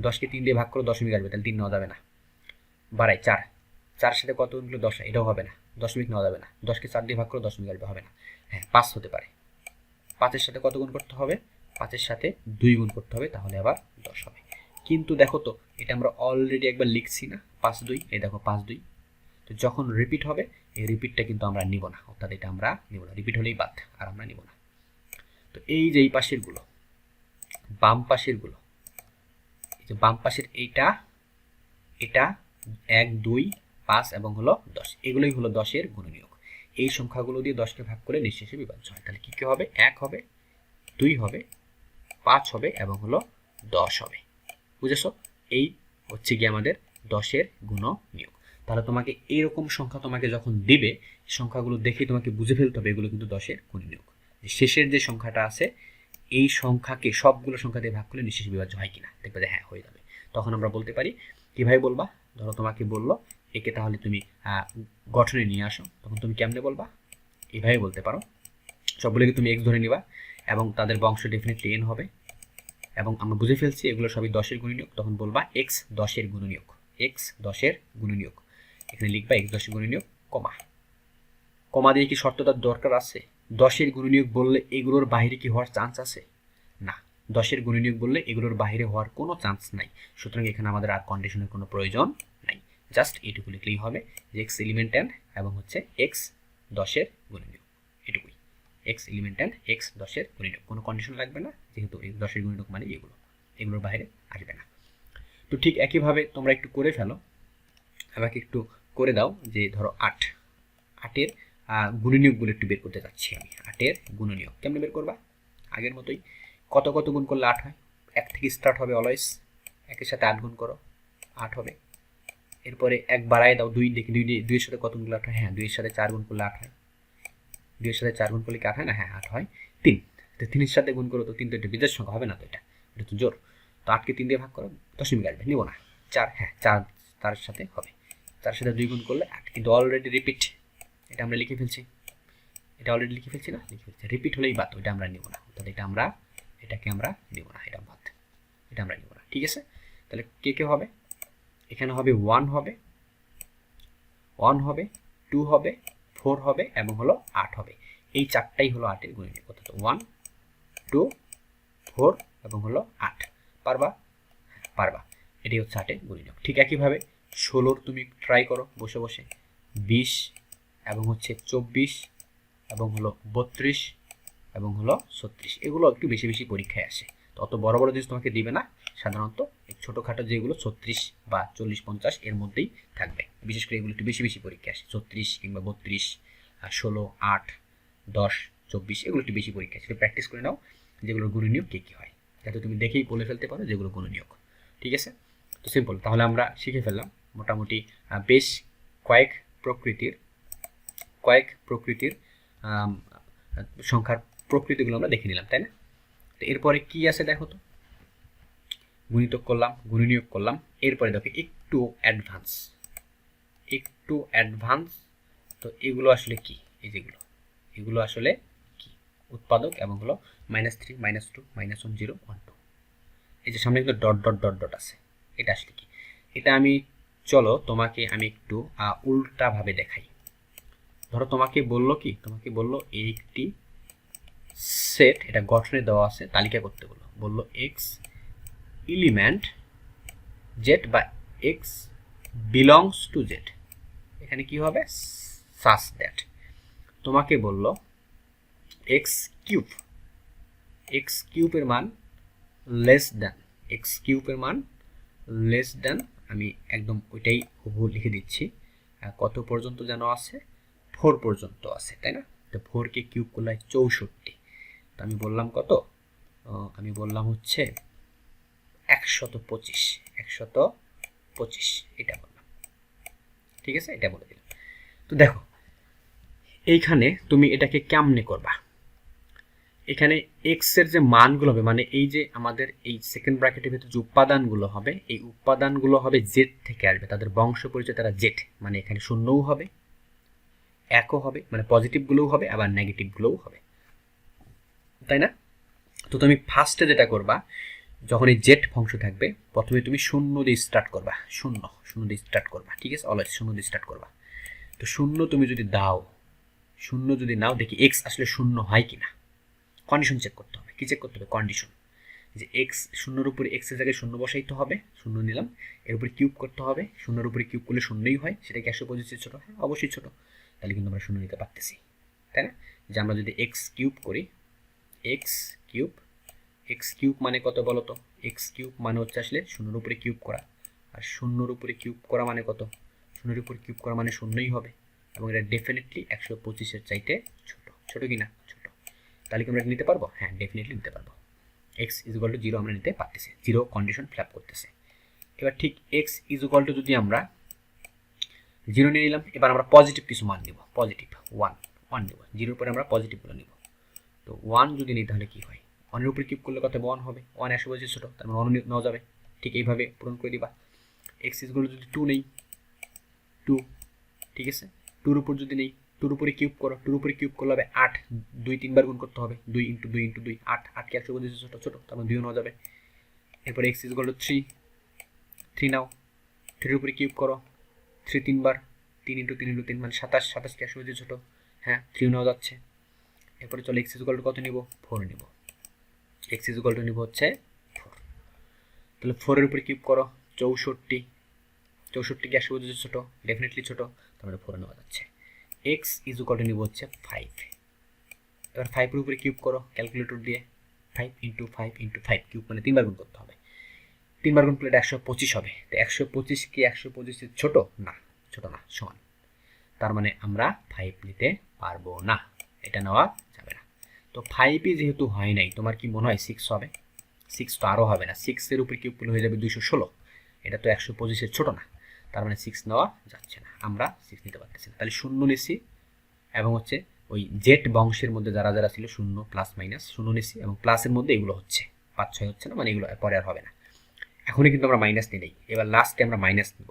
10কে 3 দিয়ে ভাগ করো, দশমিক আসবে, তাহলে 3 নেওয়া যাবে না। বাড়াই 4, 4-এর সাথে কত গুণ করে 10 হয়? এটাও হবে না, দশমিক নেওয়া যাবে না। 10কে 4 দিয়ে ভাগ করো, দশমিক আসবে, হবে না। হ্যাঁ 5 হতে পারে। 5-এর সাথে কত গুণ করতে হবে? 5-এর সাথে 2 গুণ করতে হবে, তাহলে আবার 10 হবে। কিন্তু দেখো তো, এটা আমরা অলরেডি একবার লিখছি না, 5 2, এই দেখো 5 2। তো যখন রিপিট হবে, এই রিপিটটা কিন্তু আমরা নিব না, অর্থাৎ এটা আমরা নিব না, রিপিট হলেই বাদ, আর আমরা নিব না। তো এই যে এই পাশের গুলো, বাম পাশের গুলো, এই যে বাম পাশের এটা 1 2 5 এবং হলো 10, এগুলোই হলো 10-এর গুণনীয়ক। এই সংখ্যাগুলো দিয়ে 10কে ভাগ করে নিঃশেষে বিভাজ্য হয়। তাহলে কি কি হবে? 1 হবে, 2 হবে, 5 হবে এবং হলো 10 হবে। বুঝেছো? এই হচ্ছে কি আমাদের 10-এর গুণনীয়ক। তাহলে তোমাকে এইরকম সংখ্যা তোমাকে যখন দিবে, সংখ্যাগুলো দেখে তোমাকে বুঝে ফেলতে হবে এগুলো কিন্তু 10-এর গুণনীয়ক। শেষের যে সংখ্যাটা আছে, এই সংখ্যাকে সবগুলো সংখ্যা দিয়ে ভাগ করলে নিঃশেষে বিভাজ্য হয় কিনা, দেখবে যে হ্যাঁ হয়ে যাবে। তখন আমরা বলতে পারি, কিভাবে বলবা? ধরো তোমাকে বললো একে তাহলে তুমি গঠনে নিয়ে আসো, তখন তুমি কেমনে বলবা? এভাবে বলতে পারো, সবগুলোকে তুমি এক্স ধরে নিবা এবং তাদের বংশ ডেফিনেটলি এন হবে, এবং আমরা বুঝে ফেলছি এগুলো সবই 10-এর গুণনীয়ক, তখন বলবা এক্স 10-এর গুণনীয়ক, এক্স 10-এর গুণনীয়ক। এখানে লিখবা এক্স 10-এর গুণনীয়ক, কমা। কমা দিয়ে কি শর্তটার দরকার আছে? 10-এর গুণনীয়ক বললে এগুলোর বাইরে কি হওয়ার চান্স আছে? না, 10-এর গুণনীয়ক বললে এগুলোর বাইরে হওয়ার কোনো চান্স নাই। সুতরাং এখানে আমাদের আর কন্ডিশনের কোনো প্রয়োজন নাই, জাস্ট এটুকু লিখলেই হবে যে এক্স এলিমেন্ট এন এবং হচ্ছে এক্স 10-এর গুণনীয়ক, এটুকুই। এক্স এলিমেন্ট এন এক্স 10-এর গুণনীয়ক, কোনো কন্ডিশন লাগবে না, যেহেতু এই 10-এর গুণনীয়ক মানে এগুলোর বাইরে আসবে না। তো ঠিক একইভাবে তোমরা একটু করে ফেলো, আমাকে একটু করে দাও যে ধরো 8-এর গুণনীয়কগুলো একটু বের করতে যাচ্ছি আমি। 8-এর গুণনীয়ক কেমনে বের করবা? আগের মতোই, কত কত গুণ করলে 8 হয়? 1 থেকে স্টার্ট হবে অলওয়েজ, 1-এর সাথে 8 গুণ করো, 8 হবে। এরপরে 1 বাড়ায় দাও, 2 দেখি 2-এর সাথে কত গুণ করলে 8 হয়? হ্যাঁ 2-এর সাথে 4 গুণ করলে 8 হয়। 2-এর সাথে 4 গুণ করলে কি 8 হয় না? হ্যাঁ 8 হয়। 3, তো 3-এর সাথে গুণ করো, তো 3 তো একটা বিজোড় সংখ্যা হবে না, তো এটা তো জোর। তো 8কে 3 দিয়ে ভাগ করো, দশমিক আসবে, নিব না। 4, হ্যাঁ 4 তার সাথে হবে, 4-এর সাথে 2 গুণ করলে 8, কিন্তু অলরেডি রিপিট, এটা আমরা লিখে ফেলছি, এটা অলরেডি লিখে ফেলছি না, লিখে ফেলছি, রিপিট হলেই বাদ, ওইটা আমরা নিব না, অর্থাৎ এটা আমরা এটাকে আমরা নিব না, এটা বাদ, এটা আমরা নিব না। ঠিক আছে, তাহলে কে হবে, এখানে হবে 1 হবে, 1 হবে, 2 হবে, 4 হবে এবং হলো 8 হবে। এই চারটাই হলো 8 এর গুণনীয়ক, অর্থাৎ 1 2 4 এবং হলো 8। পারবা? পারবা। এটাই হচ্ছে 8 এর গুণনীয়ক। ঠিক একইভাবে 16 তুমি ট্রাই করো বসে বসে, 20 এবং হচ্ছে 24 এবং হলো 32 এবং হলো 36। এগুলো একটু বেশি বেশি পরীক্ষায় আসে, তো অত বড় বড় জিনিস তোমাকে দিবে না, সাধারণত ছোটোখাটো যেগুলো 36 বা 40-50 এর মধ্যেই থাকবে। বিশেষ করে এগুলো একটু বেশি বেশি পরীক্ষা আসে, 36 কিংবা 32, 16, 8, 10, 24 এগুলো একটু বেশি পরীক্ষা আসে। প্র্যাকটিস করে নাও যেগুলোর গুণনীয়ক কী হয়, যাতে তুমি দেখেই বলে ফেলতে পারো যেগুলো গুণনীয়ক। ঠিক আছে, তো সিম্পল। তাহলে আমরা শিখে ফেললাম মোটামুটি বেশ কয়েক প্রকৃতির সংখ্যার প্রকৃতিগুলো আমরা দেখে নিলাম, তাই না? তো এরপরে কি আছে দেখো তো, গুণিতক করলাম, গুণনীয়ক করলাম, এরপরে দেখো একটু অ্যাডভান্স। তো এগুলো আসলে কি, এই যেগুলো, এগুলো আসলে কি, উৎপাদক এবং হলো -3, -2, -1, 0, 1, 2। এই যে সামনে কিন্তু ডট ডট ডট ডট আছে, এটা আসলে কি? এটা আমি, চলো তোমাকে আমি একটু উল্টাভাবে দেখাই। ধরো তোমাকে বললো কি, তোমাকে বললো একটি সেট, এটা গঠনে দেওয়া আছে, তালিকা করতে বললো এক্স এলিমেন্ট জেড বা এক্স বিলংস টু জেড। এখানে কি হবে, সাস দ্যাট। তোমাকে বললো এক্স কিউবের মান লেস দ্যান, আমি একদম ওইটাই হুবহু লিখে দিচ্ছি। কত পর্যন্ত যেন আছে, 4 পর্যন্ত আছে, তাই না? তো 4কে কিউব করলে 64। তো আমি বললাম কত, আমি বললাম হচ্ছে 125, এটা বললাম। ঠিক আছে, এটা বলে দিলাম। তো দেখো এইখানে তুমি এটাকে কেমনে করবা, এখানে এক্স এর যে মানগুলো হবে, মানে এই যে আমাদের এই সেকেন্ড ব্র্যাকেটের ভিতরে যে উপাদানগুলো হবে, এই উপাদানগুলো হবে জেড থেকে আসবে, তাদের বংশ পরিচয় তারা জেড, মানে এখানে শূন্যও হবে, একও হবে, মানে পজিটিভগুলোও হবে আবার নেগেটিভগুলোও হবে, তাই না? তো তুমি ফার্স্টে যেটা করবা, যখন এই জেড অংশ থাকবে, প্রথমে তুমি শূন্য দিয়ে স্টার্ট করবা, শূন্য দিয়ে স্টার্ট করবা। ঠিক আছে, অলওয়েজ শূন্য দিয়ে স্টার্ট করবা। তো শূন্য তুমি যদি দাও, শূন্য যদি নাও, দেখি এক্স আসলে শূন্য হয় কিনা, কন্ডিশন চেক করতে হবে। কি চেক করতে হবে, কন্ডিশন, যে এক্স শূন্যর উপরে এক্স এর জায়গায় শূন্য বসাইতে হবে, শূন্য নিলাম, এর উপরে কিউব করতে হবে, শূন্যর উপরে কিউব করলে শূন্যই হয়, সেটা কি 125 ছোট? হ্যাঁ অবশ্যই ছোট, তাহলে কিন্তু আমরা শূন্য নিতে পারতেছি, তাই না? যে আমরা যদি এক্স কিউব করি, এক্স কিউব মানে কত বলো তো, এক্স কিউব মানে হচ্ছে আসলে শূন্যর উপরে কিউব করা, আর শূন্যর উপরে কিউব করা মানে কত, শূন্যের উপরে কিউব করা মানে শূন্যই হবে, এবং এটা ডেফিনেটলি 125-এর চাইতে ছোট কিনা, ছোট। তাহলে কি আমরা নিতে পারবো? হ্যাঁ ডেফিনেটলি নিতে পারবো। x = 0 আমরা নিতে পারতেছি, 0 কন্ডিশন ফিল করতেছে। এবার ঠিক x = যদি আমরা 0 নিয়ে নিলাম, এবার আমরা পজিটিভ কিছু মান নিব, পজিটিভ 1 নিব, 0 পরে আমরা পজিটিভগুলো নিব। তো 1 যদি নিই তাহলে কি হয়, 1 এর উপরে কিউব করলে কত, 1 হবে, 1 125 ছোট, তার মানে 1 নেওয়া যাবে। ঠিক এইভাবে পূরণ করে দিবা। x = যদি 2 নেই, 2, ঠিক আছে, 2 এর উপর যদি নেই, 2 এর উপরে কিউব করো, 2 এর উপরে কিউব করলে হবে 8, 2 বার গুণ করতে হবে, 2 × 2 × 2 8, 8 কি 125 ছোট, তার মানে 2 নেওয়া যাবে। এরপরে x = 3 নাও, 3 এর উপরে কিউব করো, 3 3 বার, 3 × 3 × 3 মানে 27 কি 125 ছোট, হ্যাঁ 3 নেওয়া যাচ্ছে। এরপরে চলো x = কত নিব, 4 নিব, x = নিব হচ্ছে 4। তাহলে 4 এর উপরে কিউব করো, 64 কি 125 ছোট, ডেফিনেটলি ছোট, তার মানে 4 নেওয়া যাচ্ছে। x = নিব হচ্ছে 5। এবার 5 এর উপরে কিউব করো ক্যালকুলেটর দিয়ে, 5 × 5 × 5 কিউব মানে 3 বার গুণ করতে হবে, 3 বার গুণ করলে 125 হবে। তো 125 কি 125 এর ছোট না, ছোট না, সমান। তার মানে আমরা 5 নিতে পারবো না, এটা নেওয়া যাবে না। তো 5 যেহেতু হয় নাই, তোমার কি মনে হয় 6 হবে? 6 তো আরও হবে না, 6 এর উপরে কিউব করলে হয়ে যাবে 216, এটা তো 125 এর ছোট না, তার মানে 6 নেওয়া যাচ্ছে না, আমরা 6 নিতে পারতেছি না। তাহলে 0 নিছি, এবং হচ্ছে ওই জেড বংশের মধ্যে যারা যারা ছিল 0 প্লাস মাইনাস 0 নিছি, এবং প্লাসের মধ্যে এগুলো হচ্ছে 5 6 হচ্ছে না, মানে এগুলো পরে আর হবে না। এখনই কিন্তু আমরা মাইনাস নিই, এবার লাস্টে আমরা মাইনাস নিব,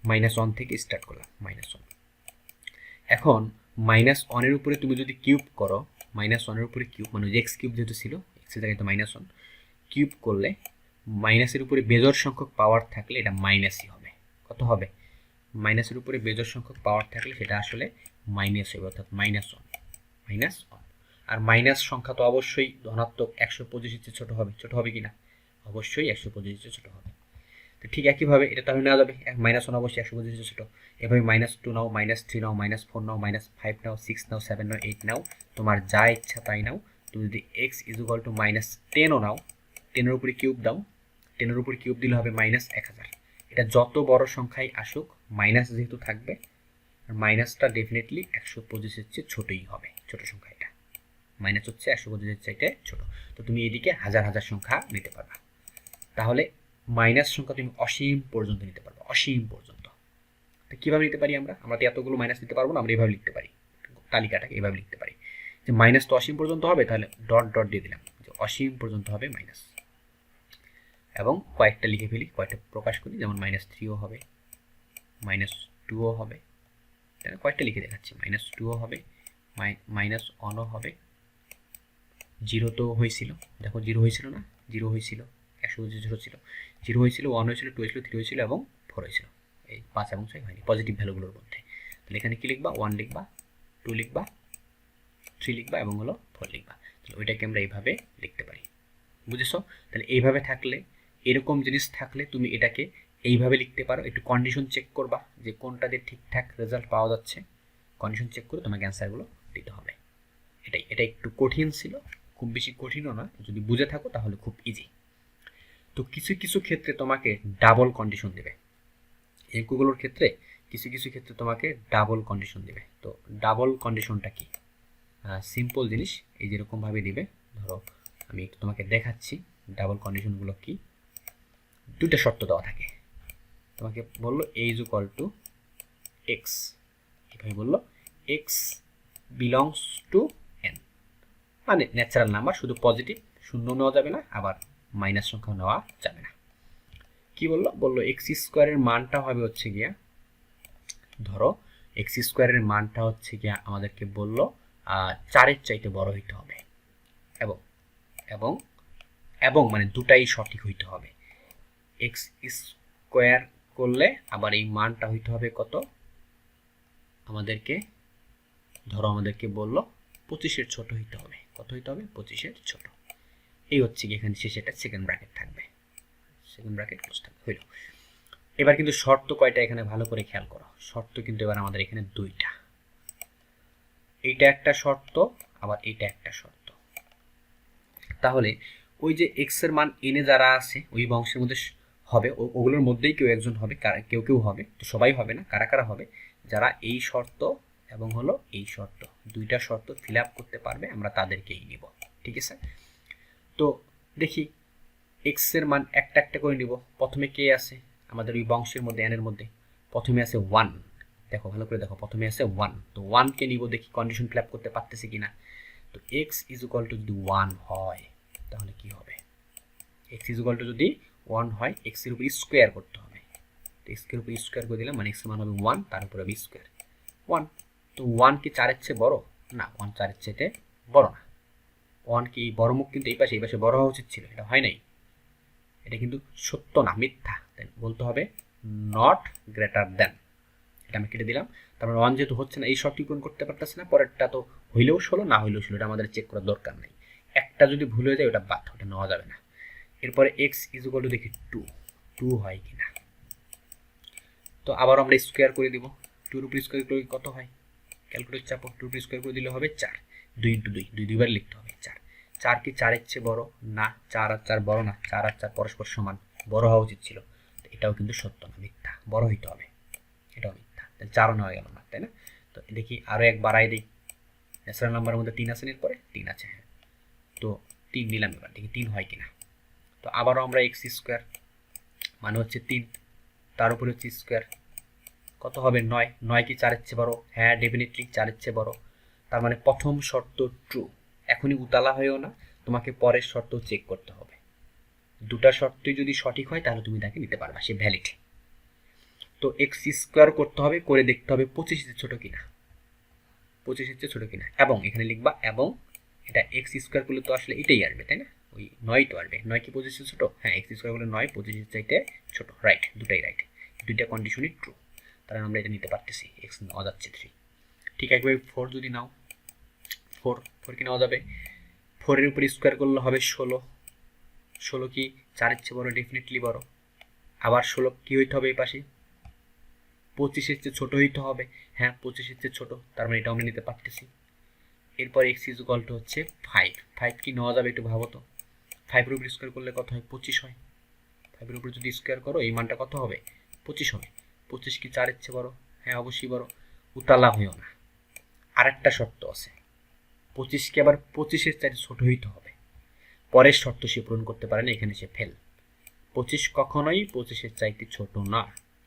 -1 থেকে স্টার্ট করলাম, -1। এখন -1 এর উপরে তুমি যদি কিউব করো, -1 এর উপরে কিউব মানে এক্স কিউব যেহেতু ছিল, x এক্সের জায়গায় তো -1 কিউব করলে মাইনাসের উপরে বেজোড় সংখ্যক পাওয়ার থাকলে এটা মাইনাসই হবে। কত হবে? মাইনাসের উপরে বেজোড় সংখ্যক পাওয়ার থাকলে সেটা আসলে মাইনাস হবে, অর্থাৎ -1 আর মাইনাস সংখ্যা তো অবশ্যই ধনাত্মক 125 এর চেয়ে ছোট হবে। ছোট হবে কিনা? অবশ্যই 125 এর চেয়ে ছোট হবে। তো ঠিক একইভাবে এটা তাহলে নেওয়া যাবে, -1 অবশ্যই 125 এর চেয়ে ছোট। এভাবে -2 নাও, -3 নাও, -4 নাও, -5 নাও, 6 নাও, 7 নাও, 8 নাও, তোমার যা ইচ্ছা তাই নাও। তুমি যদি x = -10ও নাও, 10 এর উপরে কিউব দাও, 10 এর উপরে কিউব দিলে হবে -1000। এটা যত বড় সংখ্যাই আসুক মাইনাস যেহেতু থাকবে, আর মাইনাসটা ডেফিনেটলি 125 এর চেয়ে ছোটই হবে। ছোট সংখ্যা এটা, মাইনাস হচ্ছে 125 এর চাইতে ছোট। তো তুমি এদিকে হাজার হাজার সংখ্যা নিতে পারবা। তাহলে মাইনাস সংখ্যা তুমি অসীম পর্যন্ত নিতে পারবা, অসীম পর্যন্ত। তো কীভাবে নিতে পারি আমরা? তো এতগুলো মাইনাস নিতে পারবো না, আমরা এইভাবে লিখতে পারি, তালিকাটাকে এইভাবে লিখতে পারি যে মাইনাস তো অসীম পর্যন্ত হবে, তাহলে ডট ডট দিয়ে দিলাম যে অসীম পর্যন্ত হবে মাইনাস, এবং কয়েকটা লিখে ফেলি, কয়েকটা প্রকাশ করি, যেমন -3ও হবে, -2ও হবে, কয়েকটা লিখে দেখাচ্ছি। -2ও হবে, -1ও হবে, 0 তো হয়েছিল, দেখো 0 হয়েছিল না? 0 হয়েছিল, 125 ছিল, 0 হয়েছিল, 1 হয়েছিল, 2 হয়েছিল, 3 হয়েছিল এবং 4 হয়েছিল। এই 5 এবং 6 হয়নি পজিটিভ ভ্যালুগুলোর মধ্যে। তাহলে এখানে কি লিখবা? 1 লিখবা, 2 লিখবা, 3 লিখবা এবং হলো 4 লিখবা। তাহলে ওইটাকে আমরা এইভাবে লিখতে পারি। বুঝেছো? তাহলে এইভাবে থাকলে, এরকম জিনিস থাকলে তুমি এটাকে এইভাবে লিখতে পারো। একটু কন্ডিশন চেক করবা যে কোনটা দিয়ে ঠিকঠাক রেজাল্ট পাওয়া যাচ্ছে। কন্ডিশন চেক করে তোমাকে অ্যান্সারগুলো দিতে হবে। এটা একটু কঠিন ছিল, খুব বেশি কঠিনও না। যদি বুঝে থাকো তাহলে খুব ইজি। তো কিছু কিছু ক্ষেত্রে তোমাকে ডাবল কন্ডিশন দেবে। অঙ্কগুলোর ক্ষেত্রে কিছু কিছু ক্ষেত্রে তোমাকে ডাবল কন্ডিশন দেবে। তো ডাবল কন্ডিশনটা কি? সিম্পল জিনিস, এই যেরকমভাবে দিবে। ধরো আমি একটু তোমাকে দেখাচ্ছি ডাবল কন্ডিশনগুলো কি। দুইটা শর্ত দেওয়া থাকে, তোমাকে বললো a = x, এভাবে বললো x belongs to n, মানে ন্যাচারাল নাম্বার, শুধু পজিটিভ, শূন্য নেওয়া যাবে না, আবার মাইনাস সংখ্যা নেওয়া যাবে না। কি বললো? বললো x² এর মানটা হবে হচ্ছে গিয়া, ধরো x² এর মানটা হচ্ছে গিয়া আমাদেরকে বললো 4-এর চাইতে বড় হইতে হবে, এবং এবং এবং মানে দুটাই সঠিক হইতে হবে। x² করলে আবার এই মানটা হইতে হবে কত? আমাদেরকে ধরো আমাদেরকে বললো 25-এর ছোট হইতে হবে। কত হইতে হবে? 25-এর ছোট। এই হচ্ছে কি এখানে শেষে একটা সেকেন্ড ব্র্যাকেট থাকবে, সেকেন্ড ব্র্যাকেট ক্লোজ থাকবে। হইল। এবার কিন্তু শর্ত কয়টা এখানে ভালো করে খেয়াল করো। শর্ত কিন্তু এবার আমাদের এখানে দুইটা, এইটা একটা শর্ত, আবার এইটা একটা শর্ত। তাহলে ওই যে x এর মান n এ যারা আছে ওই বংশের মধ্যে হবে, ওগুলোর মধ্যেই কেউ একজন হবে, কেউ কেউ হবে, তো সবাই হবে না। কারা কারা হবে? যারা এই শর্ত এবং হলো এই শর্ত, দুইটা শর্ত ফিল আপ করতে পারবে, আমরা তাদেরকেই নিব। ঠিক আছে? তো দেখি x এর মান একটা একটা করে নিব। প্রথমে কে আছে আমাদের ওই বংশের মধ্যে, n এর মধ্যে? প্রথমে আছে 1। দেখো ভালো করে দেখো, প্রথমে আছে 1। তো 1 কে নিব, দেখি কন্ডিশন ফিল আপ করতে পারতেছে কিনা। তো x = যদি 1 হয় তাহলে কি হবে? x = যদি 1 হয়, x এর উপর স্কোয়ার করতে হবে। তো x এর উপর স্কোয়ার করে দিলাম, মানে x এর মান হবে 1, তার উপরে হবে স্কোয়ার 1। তো 1 কি 4-এর চেয়ে বড়? না, 1 4-এর চেয়ে বড় না। 1 কি বড় মুখ কিন্তু এই পাশে বড় হওয়া উচিত ছিল, এটা হয় নাই। এটা কিন্তু সত্য না, মিথ্যা। বলতে হবে নট গ্রেটার দ্যান। এটা আমি কেটে দিলাম। তারপর 1 যেহেতু হচ্ছে না, এই শর্টটি পূরণ করতে পারতেছে না, পরেরটা তো হইলেও 16, না হইলেও 16, এটা আমাদের চেক করার দরকার নেই। একটা যদি ভুল হয়ে যায় ওটা বাদ, ওটা নেওয়া যাবে না। এরপরে x = দেখি 2 হয় কিনা। তো আবার আমরা স্কোয়ার করে দিব। 2 এর উপর স্কোয়ার করলে কত হয়? ক্যালকুলেটর চাপো, 2 এর উপর স্কোয়ার করে দিলে হবে 4। 2 × 2 দুইবার লিখতে হবে 4। 4 কি 4-এর চেয়ে বড়? না, 4 আর 4 বড় না, 4 আর 4 পরস্পর সমান, বড় হওয়া উচিত ছিল। তো এটাও কিন্তু সত্য না, মিথ্যা, বড় হইতে হবে, এটাও মিথ্যা। তাহলে 4ও নেওয়া গেল না, তাই না? তো দেখি আরও এক বাড়াই দিই। ন্যাচারাল নাম্বারের মধ্যে 3 আছে, এরপরে 3 আছে, হ্যাঁ। তো 3 নিলাম, এবার দেখি 3 হয় কিনা। তো আবারও আমরা x² মানে হচ্ছে 3, তার উপরে হচ্ছে স্কোয়ার, কত হবে? 9। 9 কি 4-এর চেয়ে বড়? হ্যাঁ, ডেফিনেটলি 4-এর চেয়ে বড়। তার মানে প্রথম শর্ত ট্রু। এখনই উতালা হয়েও না, তোমাকে পরের শর্ত চেক করতে হবে। দুটা শর্তই যদি সঠিক হয় তাহলে তুমি তাকে নিতে পারবা, সে ভ্যালিড। তো x² করতে হবে, করে দেখতে হবে 25-এর ছোট কিনা, 25-এর চেয়ে ছোট কিনা, এবং এখানে লিখবা এবং। এটা x² করলে তো আসলে এটাই আসবে, তাই না? ওই 9 তো আসবে। 9 কি 25 ছোট? হ্যাঁ, x স্কয়ার বলে 9 25 চাইতে ছোট। রাইট, দুটাই রাইট, দুইটা কন্ডিশনই ট্রু। তাহলে আমরা এটা নিতে পারতেছি, x নেওয়া যাচ্ছে 3। ঠিক একভাবে 4 যদি নাও, 4 কি নেওয়া যাবে? 4 এর উপর স্কয়ার করলে হবে 16। 16 কি 4 এর চেয়ে বড়? ডেফিনেটলি বড়। আবার 16 কি হইতে হবে এই পাশে? 25 এর চেয়ে ছোট হইতে হবে। হ্যাঁ, 25 এর চেয়ে ছোট, তার মানে এটা আমরা নিতে পারতেছি। এরপর x ইজ ইকুয়াল টু হচ্ছে 5। 5 কি নেওয়া যাবে একটু ভাবো তো? 5 এর উপর স্কয়ার করলে কত হয়? 25 হয়। 5 এর উপর যদি স্কয়ার করো এই মানটা কত হবে? 25 হবে। 25 কি 4 এর চেয়ে বড়? হ্যাঁ, অবশ্যই বড়। উতালা হইও না, আরেকটা শর্ত আছে, 25 কে আবার 25 এর চাইতে ছোট হইতে হবে। পরের শর্ত সে পূরণ করতে পারে না, এখানে সে ফেল। 25 কখনোই 25 এর চাইতে ছোট না।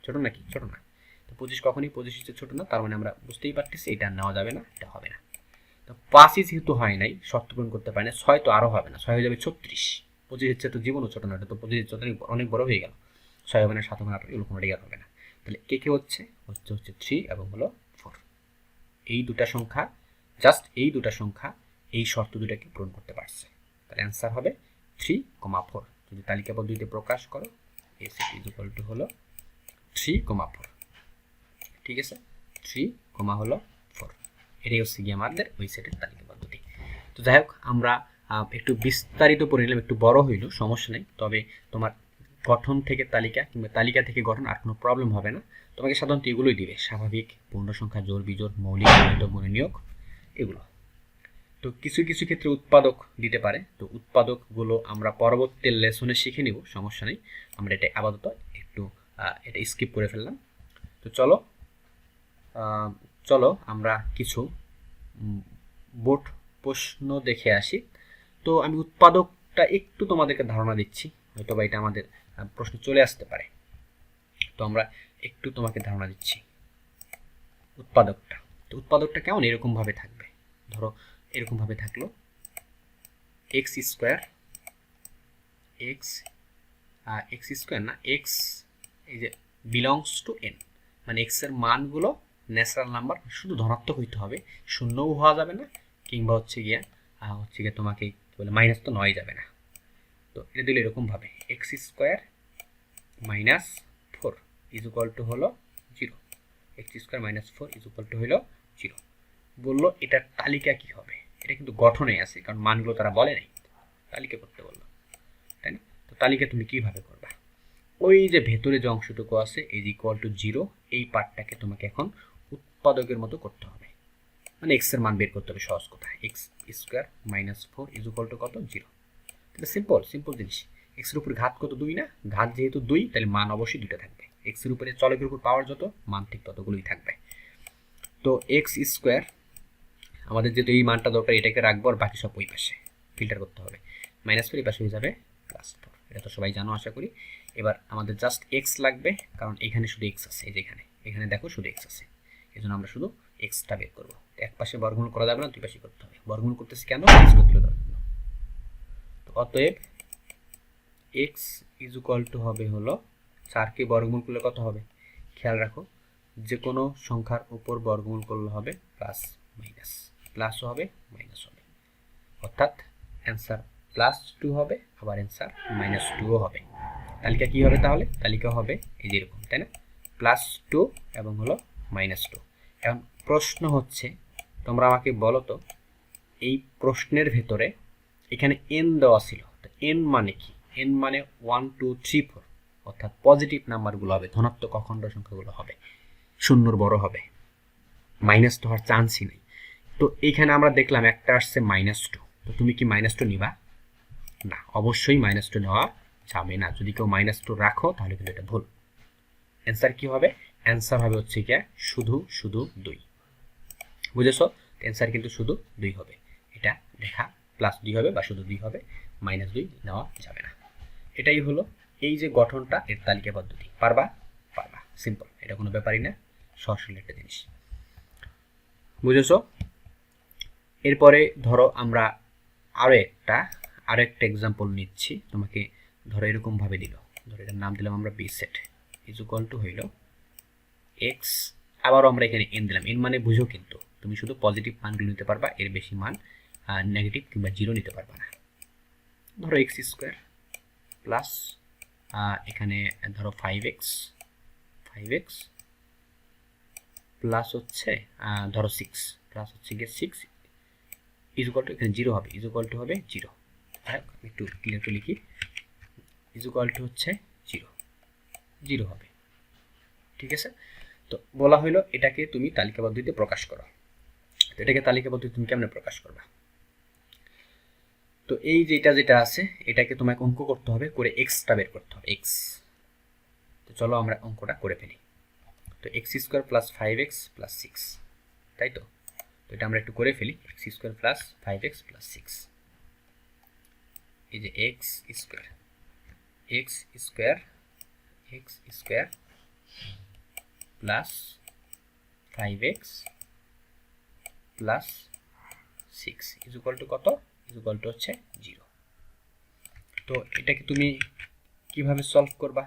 ছোট নাকি? ছোট না। তো 25 কখনোই 25 এর চেয়ে ছোট না, তার মানে আমরা বুঝতেই পারতেছি এটা নেওয়া যাবে না, এটা হবে না। তো 5 যেহেতু হয় নাই, শর্ত পূরণ করতে পারে না, 6 তো আরও হবে না, 6 হয়ে যাবে 36। 25 এর চেয়ে তো জীবনও ছোট না, এটা তো 25 এর চেয়ে অনেক বড় হয়ে গেল। 6 হবে না, 7 হবে না, 8 এগুলো কোনো রেগার হবে না। তাহলে কে কে হচ্ছে? হচ্ছে 3 এবং হলো 4। এই দুটা সংখ্যা, জাস্ট এই দুটা সংখ্যা এই শর্ত দুটাকে পূরণ করতে পারছে। তাহলে অ্যান্সার হবে 3, 4। যদি তালিকা পদ্ধতিতে প্রকাশ করো, এ সেট ইজ ইকুয়াল টু হলো 3, 4। ঠিক আছে, 3, হলো 4। এটাই হচ্ছে গিয়ে আমাদের ওই সেটের তালিকা পদ্ধতি। তো যাই হোক, আমরা একটু বিস্তারিত পড়ে নিলাম, একটু বড় হইল, সমস্যা নেই। তবে তোমার গঠন থেকে তালিকা কিংবা তালিকা থেকে গঠন আর কোনো প্রবলেম হবে না। তোমাকে সাধারণত এগুলোই দিবে, স্বাভাবিক, পূর্ণ সংখ্যা, জোড় বিজোড়, মৌলিক, গণিত, গুণনীয়ক, এগুলো। তো কিছু কিছু ক্ষেত্রে উৎপাদক দিতে পারে, তো উৎপাদকগুলো আমরা পরবর্তী লেসনে শিখে নিব, সমস্যা নেই। আমরা এটা আপাতত একটু এটা স্কিপ করে ফেললাম। তো চলো আমরা কিছু বোর্ড প্রশ্ন দেখে আসি। তো আমি উৎপাদকটা একটু তোমাদেরকে ধারণা দিচ্ছি, হয়তো বা এটা আমাদের প্রশ্ন চলে আসতে পারে। তো আমরা একটু তোমাকে ধারণা দিচ্ছি উৎপাদকটা। তো উৎপাদকটা কেমন? এরকমভাবে থাকবে, ধরো এরকমভাবে থাকলো এক্স স্কোয়ার, এক্স স্কোয়ার না, এক্স এই যে বিলংস টু এন, মানে এক্স এর মানগুলো ন্যাচারাল নাম্বার, শুধু ধনাত্মক হইতে হবে, শূন্যও হওয়া যাবে না, কিংবা হচ্ছে গিয়ে তোমাকে বলে মাইনাস তো নয় যাবে না। তো এটা দিলে এরকমভাবে x square minus 4 is equal two হলো 0। X square minus 4 is equal two হলো 0। বললো এটার তালিকা কি হবে? এটা কিন্তু গঠনে আছে, কারণ মানগুলো তারা বলে নাই, তালিকা করতে বললো, তাই না? তো তালিকা তুমি কিভাবে করবা? ওই যে ভেতরে যে অংশটুকু আছে ইজ ইকুয়াল টু 0, এই পার্টটাকে তোমাকে এখন উৎপাদকের মতো করতে হবে, মানে এক্স এর মান বের করতে হবে। সহজ কথা, x square minus 4 is equal two কত? 0। এটা সিম্পল জিনিস। এক্স এর উপর ঘাত কত? 2 না? ঘাত যেহেতু 2, তাহলে মান অবশ্যই 2টা থাকবে। এক্স এর উপরে চলকের উপর পাওয়ার যত, মান ঠিক ততগুলোই থাকবে। তো এক্স স্কোয়ার আমাদের যেহেতু এই মানটা দরকার, এটাকে রাখবো, আর বাকি সব ওই পাশে ফিল্টার করতে হবে। মাইনাস 4 এই পাশে হয়ে যাবে +4, এটা তো সবাই জানো আশা করি। এবার আমাদের জাস্ট এক্স লাগবে, কারণ এখানে শুধু এক্স আছে, এই যে এখানে দেখো শুধু এক্স আছে, এই জন্য আমরা শুধু এক্সটা বের করবো। এক পাশে বর্গমূল করা যাবে না, দুই পাশে করতে হবে। বর্গমূল করতেছি কেন? তো অতএব এক্স ইজ ইকুয়াল টু হবে হলো 4কে বর্গমূল করলে কত হবে? খেয়াল রাখো, যে কোনো সংখ্যার উপর বর্গমূল করলে হবে প্লাস মাইনাস, প্লাসও হবে মাইনাসও হবে, অর্থাৎ অ্যান্সার +2 হবে, আবার অ্যান্সার -2ও হবে। তালিকা কি হবে তাহলে? তালিকা হবে এই যে এরকম, তাই না? +2 এবং হলো -2। এখন প্রশ্ন হচ্ছে, তোমরা আমাকে বলো তো, এই প্রশ্নের ভেতরে এখানে n দেওয়া ছিল, তো n মানে কি? n মানে 1 2 3 4, অর্থাৎ পজিটিভ নাম্বারগুলো হবে, ধনাত্মক অখণ্ড সংখ্যাগুলো হবে, শূন্যর বড় হবে, মাইনাস তো হওয়ার চান্সই নেই। তো এইখানে আমরা দেখলাম একটা আসছে -2, তো তুমি কি -2 নিবা? না, অবশ্যই -2 নেওয়া যাবে না। যদি কেউ -2 রাখো তাহলে কিন্তু এটা ভুল। অ্যান্সার কি হবে? অ্যান্সার হবে হচ্ছে কি শুধু 2। বুঝেছো? অ্যান্সার কিন্তু শুধু 2 হবে, এটা লেখা +2 হবে বা শুধু 2 হবে, -2 নেওয়া যাবে না। এটাই হলো এই যে গঠনটা, এর তালিকা পদ্ধতি। পারবা? সিম্পল, এটা কোনো ব্যাপারই না, সহজ একটা জিনিস। বুঝেছো? এরপরে ধরো আমরা আরো একটা এক্সাম্পল নিচ্ছি। তোমাকে ধরো এরকমভাবে দিল, ধরো এটার নাম দিলাম আমরা B set is equal to হইল এক্স, আবারও আমরা এখানে এন দিলাম। এন মানে বুঝো, কিন্তু তুমি শুধু পজিটিভ মানগুলো নিতে পারবা, এর বেশি মান নেগেটিভ কিংবা 0 নিতে পারবা না। ধরো এক্স স্কোয়ার প্লাস এখানে ধরো 5x প্লাস হচ্ছে ধরো 6 প্লাস হচ্ছে গিয়ে 6 ইজুকাল টু এখানে 0 হবে, ইজুকাল টু হবে 0। একটু ক্লিয়ার করে লিখি, ইজুকাল টু হচ্ছে 0 হবে। ঠিক আছে, তো বলা হলো এটাকে তুমি তালিকা পদ্ধতিতে প্রকাশ করো। তো এটাকে তালিকা পদ্ধতি তুমি কেমনে প্রকাশ করবা? তো এই যেটা আছে এটাকে তোমাকে অঙ্ক করতে হবে, করে এক্সটা বের করতে হবে, এক্স। তো চলো আমরা অঙ্কটা করে ফেলি। তো x square plus 5x plus 6, তাই তো? তো এটা আমরা একটু করে ফেলি, x square plus 5x plus 6, এই যে x square plus 5x plus 6 equal to কত? ইজুকাল টু হচ্ছে 0। তো এটাকে তুমি কিভাবে সলভ করবা?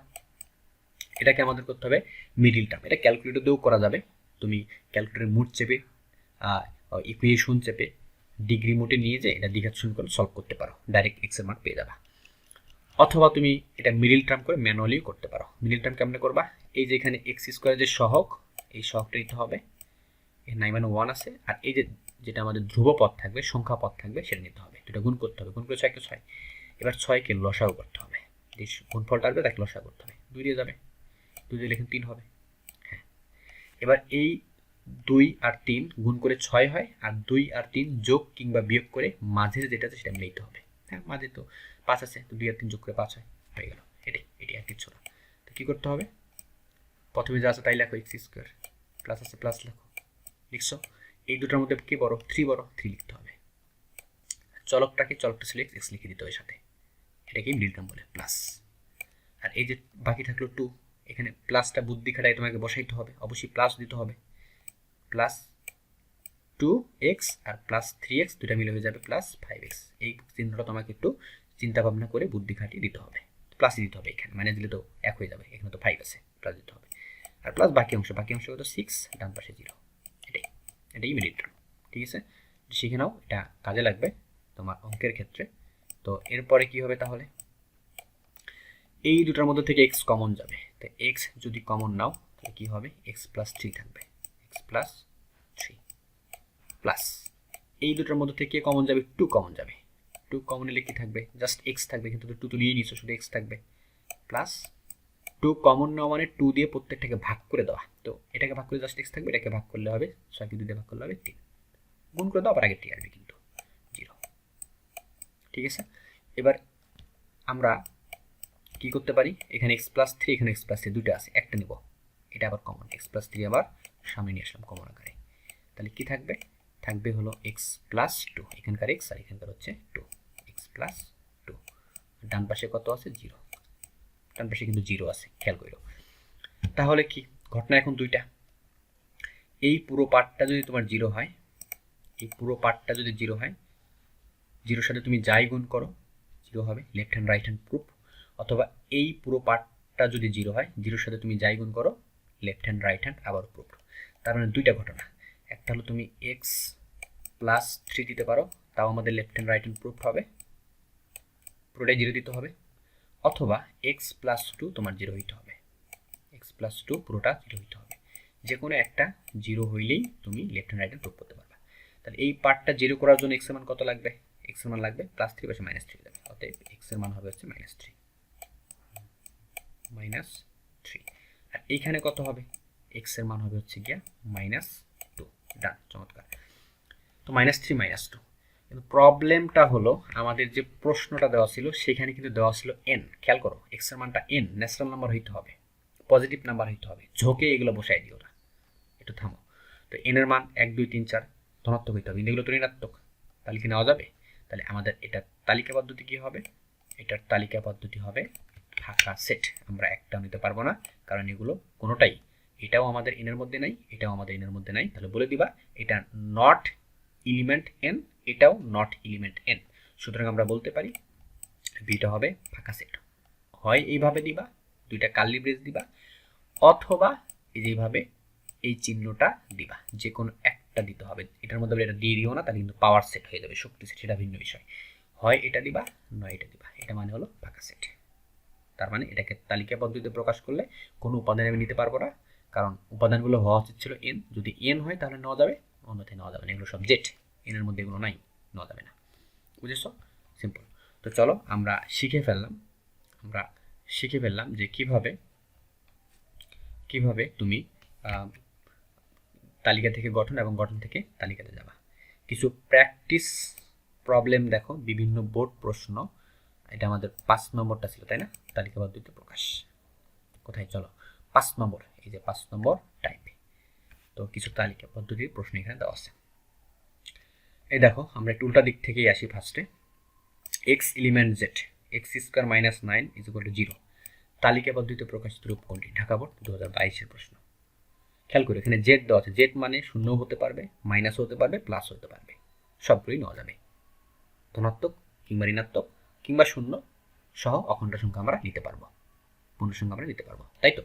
এটাকে আমাদের করতে হবে মিডিল টার্ম। এটা ক্যালকুলেটর দিয়েও করা যাবে, তুমি ক্যালকুলেটর মোড চেপে ইকুয়েশন চেপে ডিগ্রি মোডে নিয়ে যে এটা দ্বিঘাত সমীকরণ সলভ করতে পারো, ডাইরেক্ট এক্সের মান পেয়ে যাবা। অথবা তুমি এটা মিডিল টার্ম করে ম্যানুয়ালিও করতে পারো। মিডিল টার্ম কেমনে করবা? এই যে এখানে এক্স স্কোয়ারের যে সহগ, এই সহগটা নিতে হবে, এর 9 1 আছে, আর এই যেটা আমাদের ধ্রুব পদ থাকবে, সংখ্যা পদ থাকবে, সেটা নিতে হবে। দুটো গুণ করতে হবে, গুণ করে 6 কে 6। এবার 6কে লসাগু করতে হবে, যে গুণফলটা আসবে তাকে লসাগু করতে হবে, 2 দিয়ে যাবে, 2 দিয়ে লেখেন 3 হবে। হ্যাঁ, এবার এই 2 আর 3 গুণ করে 6 হয়, আর 2 আর 3 যোগ কিংবা বিয়োগ করে মাঝের যেটা আছে সেটা নিতে হবে। হ্যাঁ, মাঝে তো 5 আছে, তো 2 আর 3 যোগ করে 5 হয়, হয়ে গেল। এটি আর কিছু না। তো কী করতে হবে? প্রথমে যা আছে তাই লেখো, এক্স স্কোয়ার প্লাস আছে প্লাস লেখো, লিখছো। এই দুটোর মধ্যে কি বড়? 3 বড়, 3 লিখতে হবে। চলকটা ছিল এক্স লিখে দিতে হবে সাথে, এটাকে মিডিল টার্ম বলে, প্লাস। আর এই যে বাকি থাকলো 2, এখানে প্লাসটা বুদ্ধি খাটায় তোমাকে বসাইতে হবে, অবশ্যই প্লাস দিতে হবে। প্লাস 2x আর প্লাস 3x দুটা মিলে হয়ে যাবে প্লাস 5x। এই চিহ্নটা তোমাকে একটু চিন্তা ভাবনা করে বুদ্ধি খাটিয়ে দিতে হবে, প্লাসই দিতে হবে। এখানে মানে দিলে তো 1 হয়ে যাবে, এখানে তো 5 আছে, প্লাস দিতে হবে। আর প্লাস বাকি অংশ কত? 6, ডান পাশে 0। এটাই মিডিল টার্ম। ঠিক আছে, শিখে নাও, এটা কাজে লাগবে তোমার অঙ্কের ক্ষেত্রে। তো এরপরে কি হবে তাহলে? এই দুটার মধ্যে থেকে x কমন যাবে, তো x যদি কমন নাও তাহলে কি হবে? x প্লাস 3 থাকবে, x প্লাস 3 প্লাস এই দুটার মধ্যে থেকে কমন যাবে, 2 কমন যাবে। 2 কমন এলে কি থাকবে? জাস্ট x থাকবে, কিন্তু 2 তো নিয়ে নিছো, শুধু x থাকবে। প্লাস 2 কমন নেওয়া মানে 2 দিয়ে প্রত্যেকটাকে ভাগ করে দেওয়া, তো এটাকে ভাগ করে জাস্ট x থাকবে, এটাকে ভাগ করলে হবে 6 কে 2 দিয়ে ভাগ করলে হবে 3, গুণ করে দাও, আবার আগের ঠিক আসবে কিন্তু 0। ঠিক আছে, এবার আমরা কি করতে পারি? এখানে x প্লাস 3, এখানে x প্লাস 3 দুটো আছে, একটা নিব, এটা আবার কমন, x প্লাস 3 আবার সামনে নিয়ে আসলাম কমন আকারে। তাহলে কি থাকবে? থাকবে হলো x প্লাস 2, এখানকার x আর এখানকার হচ্ছে 2, x প্লাস 2। ডান পাশে কত আছে? 0, ডান পাশে কিন্তু 0 আছে, খেয়াল করো। তাহলে কি ঘটনা এখন দুইটা, এই পুরো পার্টটা যদি তোমার 0 হয়, এই পুরো পার্টটা যদি 0 হয়, 0 সাথে তুমি যাই গুণ করো 0 হবে, left hand right hand proof. অথবা এই পুরো পার্টটা যদি 0 হয়, 0 সাথে তুমি যাই গুণ করো, লেফট হ্যান্ড রাইট হ্যান্ড আবার প্রুফ। তার মানে দুইটা ঘটনা, একটা হলো তুমি x প্লাস 3 দিতে পারো, তাও আমাদের left hand right hand proof হবে, পুরোটাই 0 দিতে হবে। অথবা x প্লাস 2 তোমার 0 হইতে হবে, x প্লাস 2 পুরোটা 0 হইতে হবে। যে কোনো একটা 0 হইলেই তুমি left hand right hand proof করতে পারবে। তাহলে এই পার্টটা 0 করার জন্য x এর মান কত লাগবে? x এর মান লাগবে প্লাস 3 পাশে মাইনাস 3 যাবে, অতএব x এর মান হবে হচ্ছে -3। আর এইখানে কত হবে? x এর মান হবে হচ্ছে গিয়া -2। ডান, চমৎকার। তো -3 -2। কিন্তু প্রবলেমটা হলো আমাদের যে প্রশ্নটা দেওয়া ছিল সেখানে কিন্তু দেওয়া ছিল n। খেয়াল করো, x এর মানটা n, ন্যাচারাল নাম্বার হইতে হবে, পজিটিভ নাম্বার হইতে হবে, ঝোঁকে এগুলো বসাই দিও না, একটু থামো। তো n এর মান 1 2 3 4 ধনাত্মক হইতে হবে, এগুলো তো ঋণাত্মক, তাহলে কি নেওয়া যাবে? তাহলে আমাদের এটার তালিকা পদ্ধতি কি হবে? এটার তালিকা পদ্ধতি হবে ফাঁকা সেট। আমরা একটাও নিতে পারবো না, কারণ এগুলো কোনোটাই, এটাও আমাদের এনের মধ্যে নাই, এটাও আমাদের এনের মধ্যে নাই। তাহলে বলে দিবা এটা নট এলিমেন্ট n, এটাও নট এলিমেন্ট n। সুতরাং আমরা বলতে পারি বিটা হবে ফাঁকা সেট। হয় এইভাবে দিবা, দুইটা কার্লি ব্রেস দিবা, অথবা এই যেভাবে এই চিহ্নটা দিবা, যে কোনো একটা দিতে হবে। এটার মধ্যে এটা দিয়ে দিও না, তাহলে কিন্তু পাওয়ার সেট হয়ে যাবে, শক্তি সেট, সেটা ভিন্ন বিষয়। হয় এটা দিবা নয় এটা দিবা, এটা মানে হলো ফাঁকা সেট। তার মানে এটাকে তালিকা পদ্ধতিতে প্রকাশ করলে কোনো উপাদান আমি নিতে পারবো না, কারণ উপাদানগুলো হওয়া উচিত ছিল এন, যদি এন হয় তাহলে নেওয়া যাবে, অন্যথায় নেওয়া যাবে না। এগুলো সব জেড, এনের মধ্যে এগুলো নাই, নেওয়া যাবে না। বুঝেছো? সিম্পল। তো চলো আমরা শিখে ফেললাম যে কিভাবে তুমি তালিকা থেকে গঠন এবং গঠন থেকে তালিকাতে যাবা। কিছু প্র্যাকটিস প্রবলেম দেখো, বিভিন্ন বোর্ড প্রশ্ন। এটা আমাদের 5 নম্বরটা ছিল, তাই না? তালিকা পদ্ধতিতে প্রকাশ কোথায়, চলো 5 নম্বর, এই যে 5 নম্বর টাইপে। তো কিছু তালিকা পদ্ধতির প্রশ্ন এখানে দেওয়া আছে। এই দেখো, আমরা একটু উল্টা দিক থেকেই আসি ফার্স্টে। X element Z x square minus 9 is equal two 0 তালিকা পদ্ধতিতে প্রকাশিত রূপ কোনটি? ঢাকা বোর্ড 2022-এর প্রশ্ন। খেয়াল করে এখানে জেড দেওয়া আছে, জেড মানে শূন্য হতে পারবে, মাইনাসও হতে পারবে, প্লাস হতে পারবে, সবগুলোই নেওয়া যাবে। ধনাত্মক কিংবা ঋণাত্মক কিংবা শূন্য সহ অখণ্ড সংখ্যা আমরা নিতে পারবো, পূর্ণ সংখ্যা আমরা নিতে পারবো, তাই তো?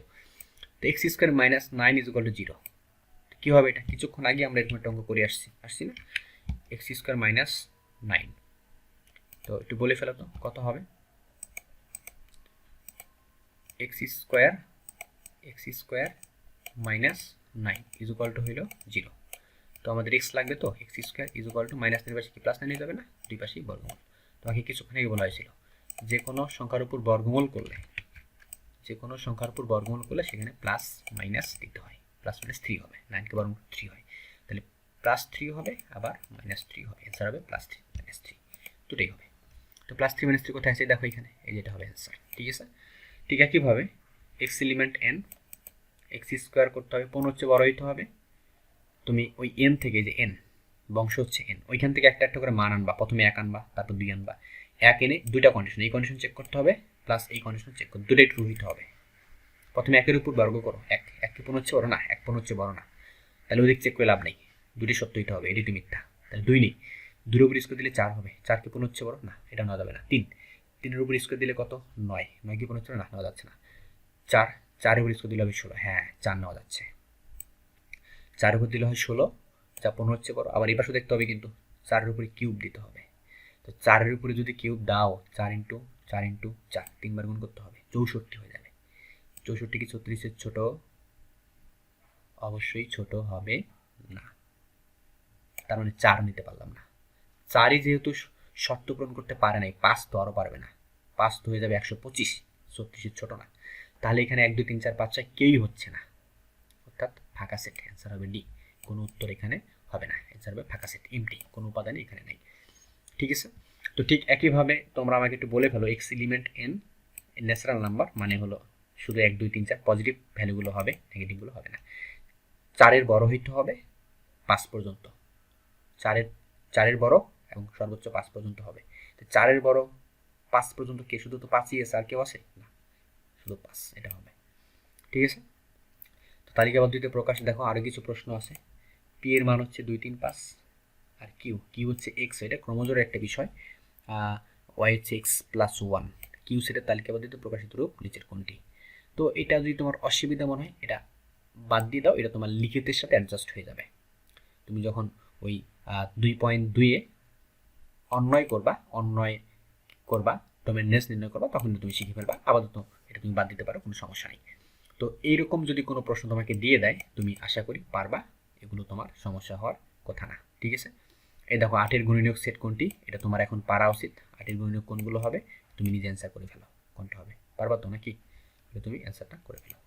তো x square minus 9 is equal two 0 কী হবে এটা? কিছুক্ষণ আগে আমরা এরকম একটা অঙ্ক করে আসছি না? এক্স স্কোয়ার মাইনাস 9, তো একটু বলে ফেলো তো কত হবে? X square minus 9 is equal to হইল 0। তো আমাদের এক্স লাগবে, তো x square is equal two minus 9 পাশে কি প্লাস 9 হয়ে যাবে না? দুই পাশেই বর্গমূল। তোমাকে কিছুক্ষণ আগে বলা হয়েছিল যে কোনো সংখ্যার উপর বর্গমূল করলে সেখানে প্লাস মাইনাস দিতে হয়, প্লাস মাইনাস 3 হবে, 9কে বর্গমূল 3 হয়, তাহলে প্লাস 3 হবে আবার মাইনাস 3 হবে, অ্যান্সার হবে প্লাস 3 মাইনাস 3, দুটোই হবে। তো প্লাস 3 মাইনাস 3 কোথায় আছে দেখো এখানে, এই যেটা হবে অ্যান্সার, ঠিক আছে? ঠিক একইভাবে x element N, x square করতে হবে, 15 হচ্ছে বড় হইতে হবে। তুমি ওই এন থেকে, যে এন বংশ হচ্ছে এন, ওইখান থেকে একটা একটা করে মান আনবা, প্রথমে 1 আনবা, তারপর 2 আনবা। 1 এনে দুইটা কন্ডিশন, এই কন্ডিশন চেক করতে হবে, প্লাস এই কন্ডিশন চেক করতে, দুটোই ট্রু হইতে হবে। প্রথমে 1-এর উপর বর্গ করো, 1 কি 15 হচ্ছে বড় না? 1 15 হচ্ছে বড় না, তাহলে ওদিক চেক করে লাভ নেই, দুটি সত্য হইতে হবে, এটি মিথ্যা, তাহলে 2 নেই। 2-এর উপর স্কোয়ার দিলে 4 হবে, 4 কি 15 হচ্ছে বড় না? এটা নেওয়া যাবে না। 3-এর উপর স্কোয়ার দিলে কত? 9 কি 15 হচ্ছে না? নেওয়া যাচ্ছে না। 4-এর উপর স্কোয়ার দিলে হবে 16, হ্যাঁ 4 নেওয়া যাচ্ছে। 4-এর উপর দিলে হয় 16, যা 15 হচ্ছে বড়। আবার এই পাশে দেখতে হবে কিন্তু 4-এর উপরে কিউব দিতে হবে। তো 4-এর উপরে যদি কিউব দাও, 4 ইন্টু 4 3বার গুণ করতে হবে, 64 হয়ে যাবে। 64 কি 36-এর ছোট? অবশ্যই ছোট হবে না, তার মানে 4 নিতে পারলাম না। 4ই যেহেতু শর্ত পূরণ করতে পারে নাই, 5 তো আরও পারবে না, 5 তো হয়ে যাবে 125, 36-এর ছোট না। তাহলে এখানে 1 2 3 4 5 6 কেউই হচ্ছে না, অর্থাৎ ফাঁকা সেট, অ্যান্সার হবে ডি। কোনো উত্তর এখানে হবে না, অ্যান্সার হবে ফাঁকা সেট, এমটি, কোনো উপাদানই এখানে নেই, ঠিক আছে? তো ঠিক একইভাবে তোমরা আমাকে একটু বলে ফেলো, x element n natural number মানে হলো শুধু 1 2 3 4 পজিটিভ ভ্যালুগুলো হবে, নেগেটিভগুলো হবে না। 4-এর বড় হইতে হবে 5 পর্যন্ত, 4-এর বড় এবং সর্বোচ্চ 5 পর্যন্ত হবে। তো 4-এর বড় 5 পর্যন্ত কে? শুধু তো 5ই আছে, আর কেউ আছে না, শুধু 5, এটা হবে, ঠিক আছে? তো তালিকা পদ্ধতিতে প্রকাশ দেখো আরও কিছু প্রশ্ন আছে। পি এর মান হচ্ছে 2 3 5, আর কিউ হচ্ছে এক্স, এটা ক্রমজোরের একটা বিষয়। ওয়াই হচ্ছে এক্স প্লাস 1, কিউ সেটের তালিকা পদ্ধতিতে প্রকাশিত রূপ নিচের কোনটি? তো এটা যদি তোমার অসুবিধা মনে হয়, এটা বাদ দিয়ে দাও, এটা তোমার লিখিতের সাথে অ্যাডজাস্ট হয়ে যাবে। তুমি যখন ওই 2.2-এ অন্বয় করবা ডোমেননেস নির্ণয় করবা, তখন তুমি শিখে ফেলবা। আপাতত এটা তুমি বাদ দিতে পারো, কোনো সমস্যা নেই। তো এইরকম যদি কোনো প্রশ্ন তোমাকে দিয়ে দেয়, তুমি আশা করি পারবা, এগুলো তোমার সমস্যা হওয়ার কথা না, ঠিক আছে? এই দেখো 8-এর গুণনীয়ক সেট কোনটি, এটা তোমার এখন পারা উচিত। 8-এর গুণনীয়ক কোনগুলো হবে তুমি নিজে অ্যান্সার করে ফেলো, কোনটা হবে, পারবা তো নাকি? তুমি অ্যান্সারটা করে ফেলো।